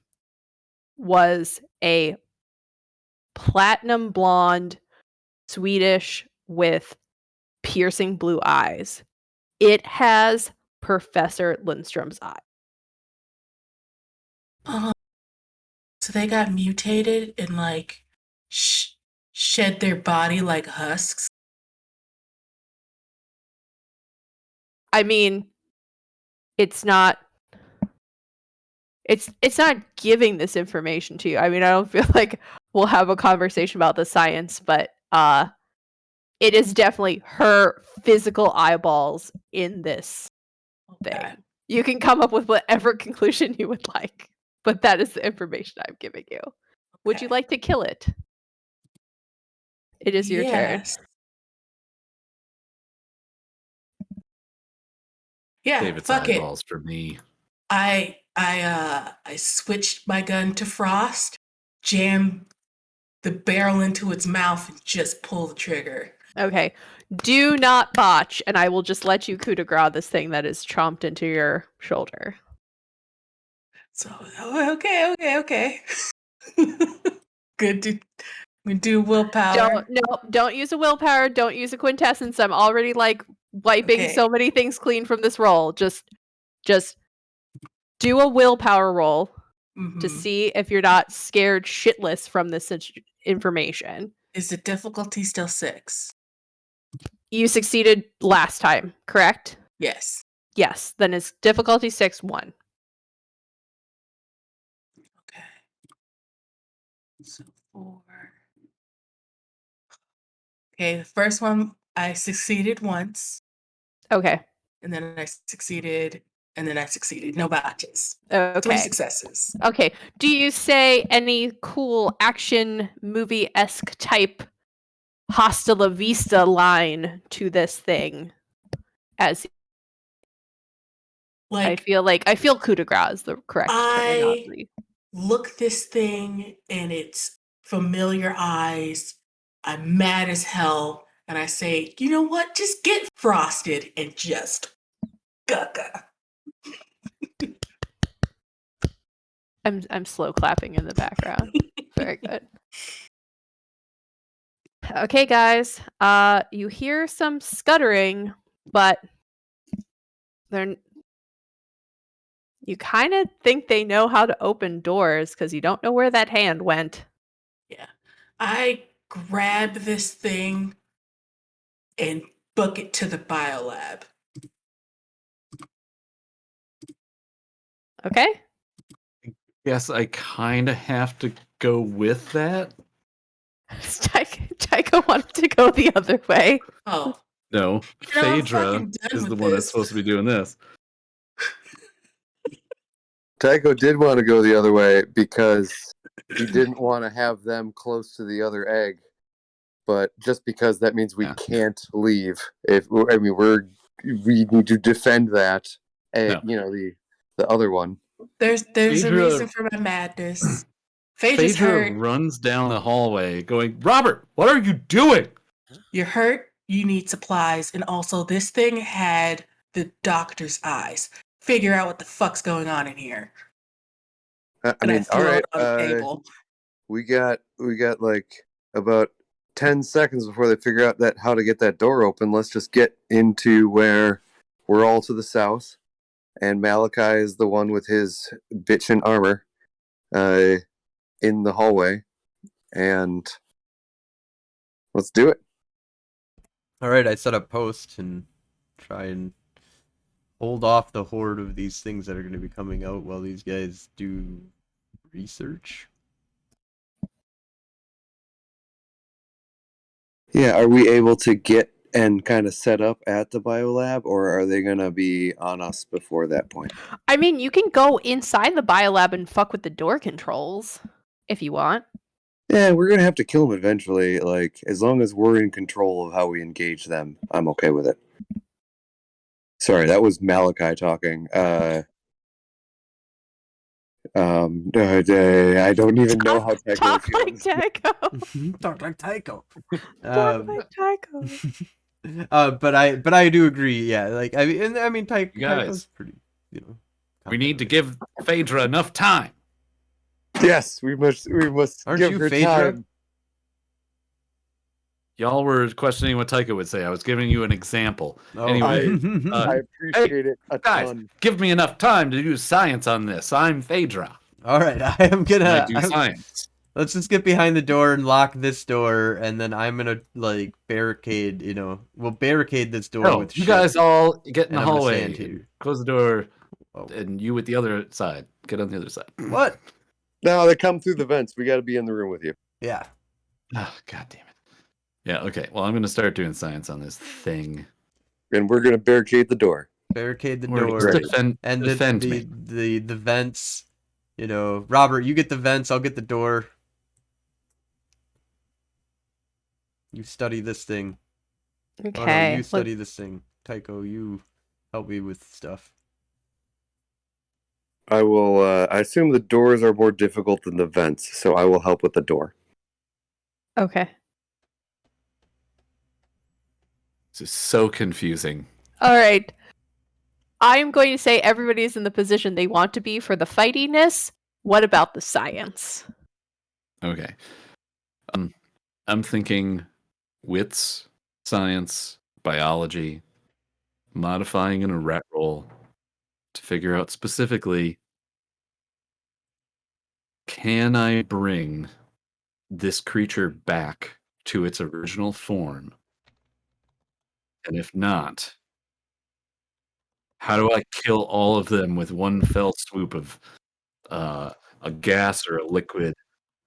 was a platinum blonde Swedish with piercing blue eyes. It has Professor Lundstrom's eye. So they got mutated and like shed their body like husks. I mean, it's not giving this information to you. I mean, I don't feel like we'll have a conversation about the science, but it is definitely her physical eyeballs in this thing. You can come up with whatever conclusion you would like, but that is the information I'm giving you. Would you like to kill it? It is your turn. Yeah, Save its fuck eyeballs it. for me. I switched my gun to Frost, jammed the barrel into its mouth, and just pull the trigger. Okay. Do not botch, and I will just let you coup de grace this thing that is chomped into your shoulder. So okay. Good. We do willpower. Don't use a willpower. Don't use a quintessence. I'm already like wiping so many things clean from this roll. Just do a willpower roll to see if you're not scared shitless from this information. Is the difficulty still 6? You succeeded last time, correct? Yes. Yes. Then it's difficulty 6, 1. Okay. So 4. Okay, the first one I succeeded once. Okay. And then I succeeded, and then I succeeded. No botches. Okay. 3 successes. Okay. Do you say any cool action movie-esque type hasta la vista line to this thing? As like, I feel coup de grace is the correct terminology. Look this thing in its familiar eyes. I'm mad as hell. And I say, you know what? Just get frosted and just gaga. I'm slow clapping in the background. Very good. Okay, guys. You hear some scuttering, but you kind of think they know how to open doors because you don't know where that hand went. Yeah. I grab this thing and book it to the biolab. Okay. Yes, I kind of have to go with that. Tycho wanted to go the other way. Oh. No, Phaedra is the one that's supposed to be doing this. Tycho did want to go the other way because he didn't want to have them close to the other egg. But just because that means we can't leave. We need to defend that egg, the other one. There's Phaedra, a reason for my madness. Phaedra runs down the hallway going, Robert, what are you doing? You're hurt. You need supplies. And also, this thing had the doctor's eyes. Figure out what the fuck's going on in here. All right. We got like about 10 seconds before they figure out how to get that door open. Let's just get into where we're all to the south. And Malachai is the one with his bitchin' armor in the hallway. And let's do it. All right, I set up post and try and hold off the horde of these things that are going to be coming out while these guys do research. Yeah, are we able to get and kind of set up at the biolab, or are they going to be on us before that point? I mean, you can go inside the biolab and fuck with the door controls if you want. Yeah, we're going to have to kill them eventually. Like, as long as we're in control of how we engage them, I'm okay with it. Sorry, that was Malachai talking. I don't even know how Tycho talk feels. Like Tycho. Talk like Tycho. Talk like Tycho. But I do agree. Yeah, like Tycho's pretty. We need to give Phaedra enough time. Yes, we must. Aren't give you her Phaedra? time. Y'all were questioning what Tycho would say. I was giving you an example. Oh. Anyway, I appreciate it a guys, ton. give me enough time to do science on this. I'm Phaedra. All right, I am gonna do science. Let's just get behind the door and lock this door, and then I'm gonna barricade. We'll barricade this door with. You guys all get in the hallway. Stand here. Close the door, and you with the other side. Get on the other side. What? No, they come through the vents. We got to be in the room with you. Yeah. Oh, God damn it. Yeah, okay. Well, I'm going to start doing science on this thing. And we're going to barricade the door. Barricade the Or door. defend me. The vents. You know, Robert, you get the vents, I'll get the door. You study this thing. Okay. Oh no, you study this thing. Tycho, you help me with stuff. I will, I assume the doors are more difficult than the vents, so I will help with the door. Okay. This is so confusing. All right. I'm going to say everybody's in the position they want to be for the fightiness. What about the science? Okay. I'm thinking wits, science, biology, modifying in a rat roll to figure out specifically, can I bring this creature back to its original form? And if not, how do I kill all of them with one fell swoop of a gas or a liquid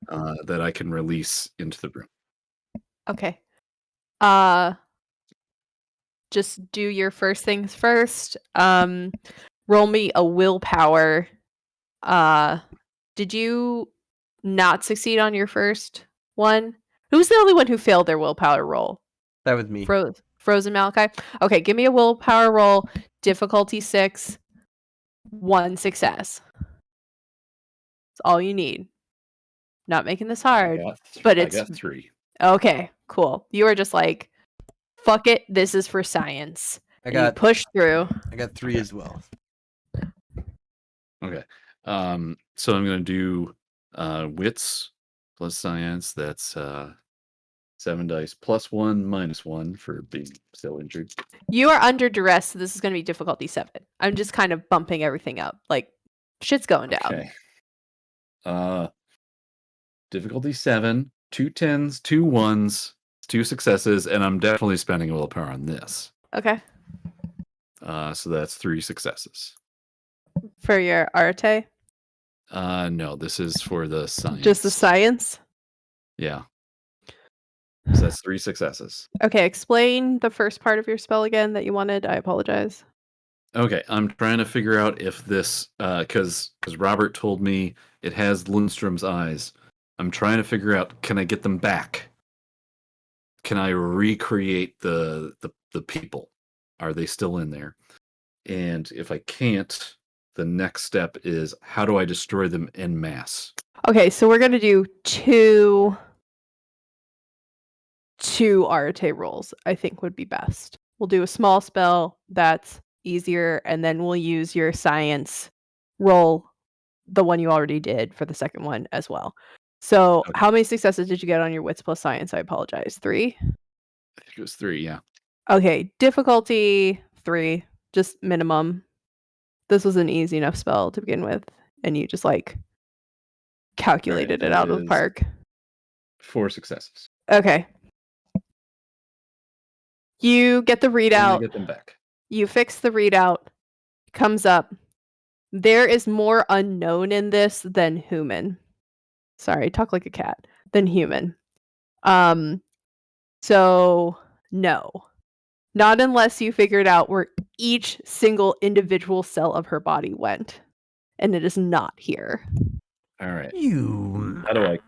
that I can release into the room? Okay. Just do your first things first. Roll me a willpower. Did you not succeed on your first one? Who's the only one who failed their willpower roll? That was me. Frozen Malachai? Okay, give me a willpower roll. Difficulty 6. 1 success. That's all you need. Not making this hard, but it's... I got 3. Okay, cool. You were just like, fuck it, this is for science. You push through. I got 3 as well. Okay. So I'm going to do wits plus science. That's 7 dice plus 1 minus 1 for being still injured. You are under duress, so this is going to be difficulty 7. I'm just kind of bumping everything up. Like, shit's going down. Okay. Difficulty 7, 2 10s, 2 1s, 2 successes, and I'm definitely spending willpower on this. Okay. So that's 3 successes. For your arte? No, this is for the science. Just the science? Yeah. So that's 3 successes. Okay, explain the first part of your spell again that you wanted. I apologize. Okay, I'm trying to figure out if this, because Robert told me it has Lindstrom's eyes. I'm trying to figure out, can I get them back? Can I recreate the people? Are they still in there? And if I can't, the next step is, how do I destroy them en masse? Okay, so we're going to do two Arte rolls, I think would be best. We'll do a small spell that's easier, and then we'll use your science roll, the one you already did, for the second one as well. So Okay. How many successes did you get on your wits plus science? I apologize. 3? I think it was 3, yeah. Okay, difficulty 3, just minimum. This was an easy enough spell to begin with, and you just calculated it out of the park. 4 successes. Okay. You get the readout. And I get them back. You fix the readout. Comes up. There is more unknown in this than human. Sorry, talk like a cat. Than human. So no. Not unless you figured out where each single individual cell of her body went. And it is not here. All right. You. How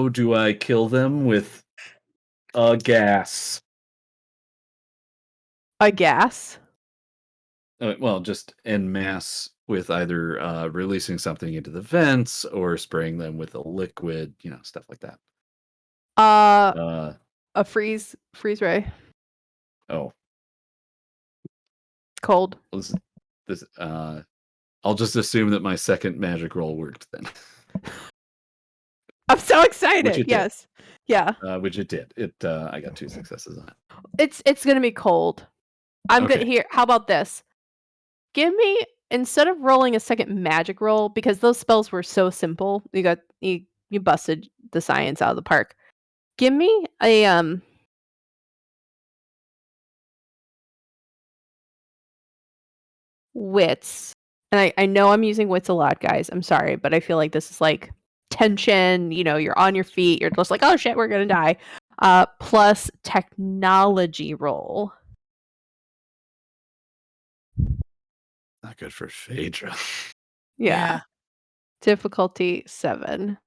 do I kill them with a gas? A gas? Well, just en masse with either releasing something into the vents or spraying them with a liquid, stuff like that. A freeze ray. Oh. Cold. This I'll just assume that my second magic roll worked then. I'm so excited. Yes. Yeah. Which it did. I got 2 successes on it. It's gonna be cold. I'm Okay. gonna here. How about this? Give me, instead of rolling a second magic roll, because those spells were so simple, you busted the science out of the park. Give me a wits. And I know I'm using wits a lot, guys. I'm sorry, but I feel like this is tension, you're on your feet, you're just like, oh shit, we're gonna die. Plus technology roll. Not good for Phaedra. Yeah. Difficulty 7.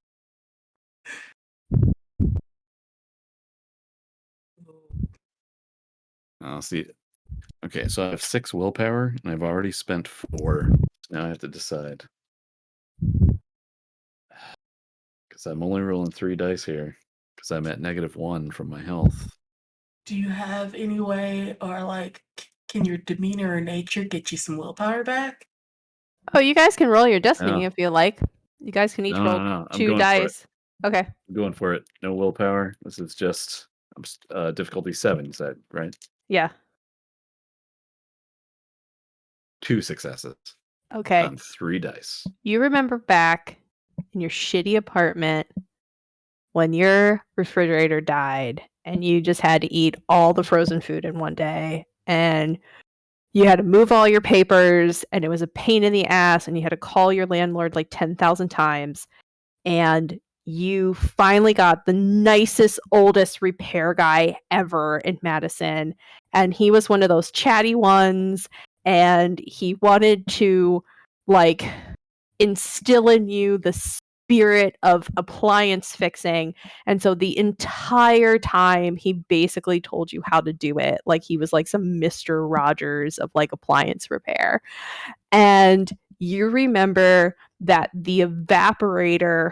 I'll see. Okay, so I have 6 willpower, and I've already spent 4. Now I have to decide. Because I'm only rolling 3 dice here. Because I'm at -1 from my health. Do you have any way, or like, can your demeanor or nature get you some willpower back? Oh, you guys can roll your destiny No. if you like. You guys can each roll No. I'm 2 going dice. Okay. I'm going for it. No willpower. This is just difficulty 7, you said, right? Yeah. 2 successes. Okay. On 3 dice. You remember back in your shitty apartment when your refrigerator died and you just had to eat all the frozen food in one day, and you had to move all your papers, and it was a pain in the ass, and you had to call your landlord like 10,000 times, and you finally got the nicest, oldest repair guy ever in Madison, and he was one of those chatty ones, and he wanted to like instill in you the spirit of appliance fixing, and so the entire time he basically told you how to do it, like he was like some Mr. Rogers of like appliance repair. And you remember that the evaporator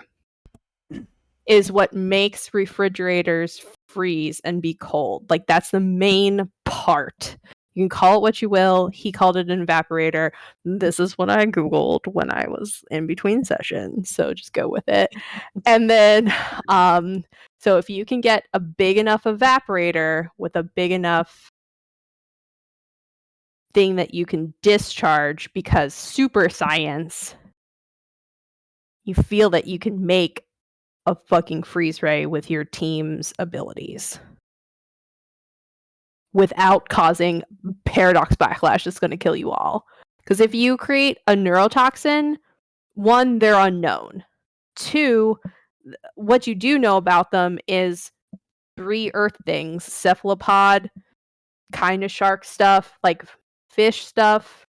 is what makes refrigerators freeze and be cold. Like that's the main part. You can call it what you will. He called it an evaporator. This is what I Googled when I was in between sessions. So just go with it. And then, so if you can get a big enough evaporator with a big enough thing that you can discharge, because super science, you feel that you can make a fucking freeze ray with your team's abilities without causing paradox backlash that's going to kill you all. Because if you create a neurotoxin, 1, they're unknown. 2, what you do know about them is 3 earth things: cephalopod, kind of shark stuff, like fish stuff,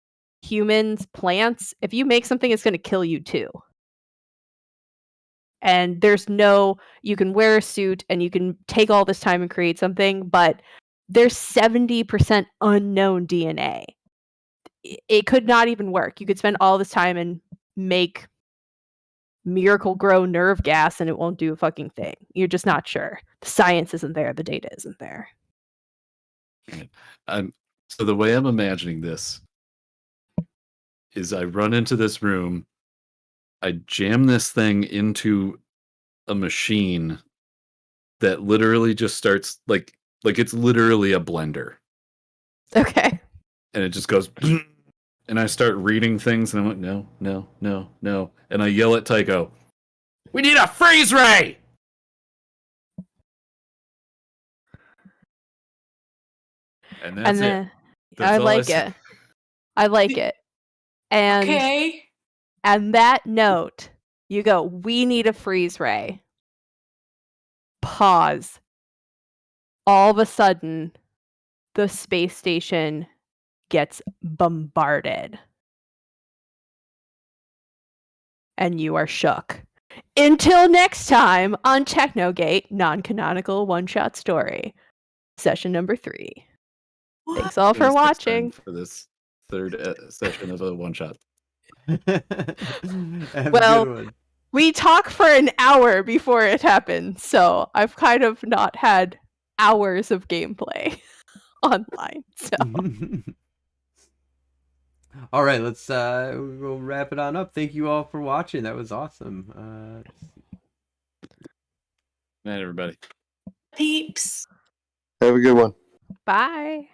humans, plants. If you make something, it's going to kill you too. And there's no, you can wear a suit and you can take all this time and create something, but there's 70% unknown DNA. It could not even work. You could spend all this time and make miracle grow nerve gas and it won't do a fucking thing. You're just not sure. The science isn't there. The data isn't there. So the way I'm imagining this is I run into this room, I jam this thing into a machine that literally just starts like it's literally a blender. Okay. And it just goes, and I start reading things, and I'm like, no, no, no, no. And I yell at Tycho, we need a freeze ray! And that's it. That's I like it. I like it. And Okay. and that note, you go, we need a freeze ray. Pause. All of a sudden, the space station gets bombarded. And you are shook. Until next time on Technogate, non-canonical one-shot story. Session number 3. What? Thanks all for watching. For this 3rd session of a one-shot. Well, we talk for an hour before it happens, so I've kind of not had hours of gameplay online. So all right, let's we'll wrap it on up. Thank you all for watching. That was awesome. Night, everybody. Peeps. Have a good one. bye.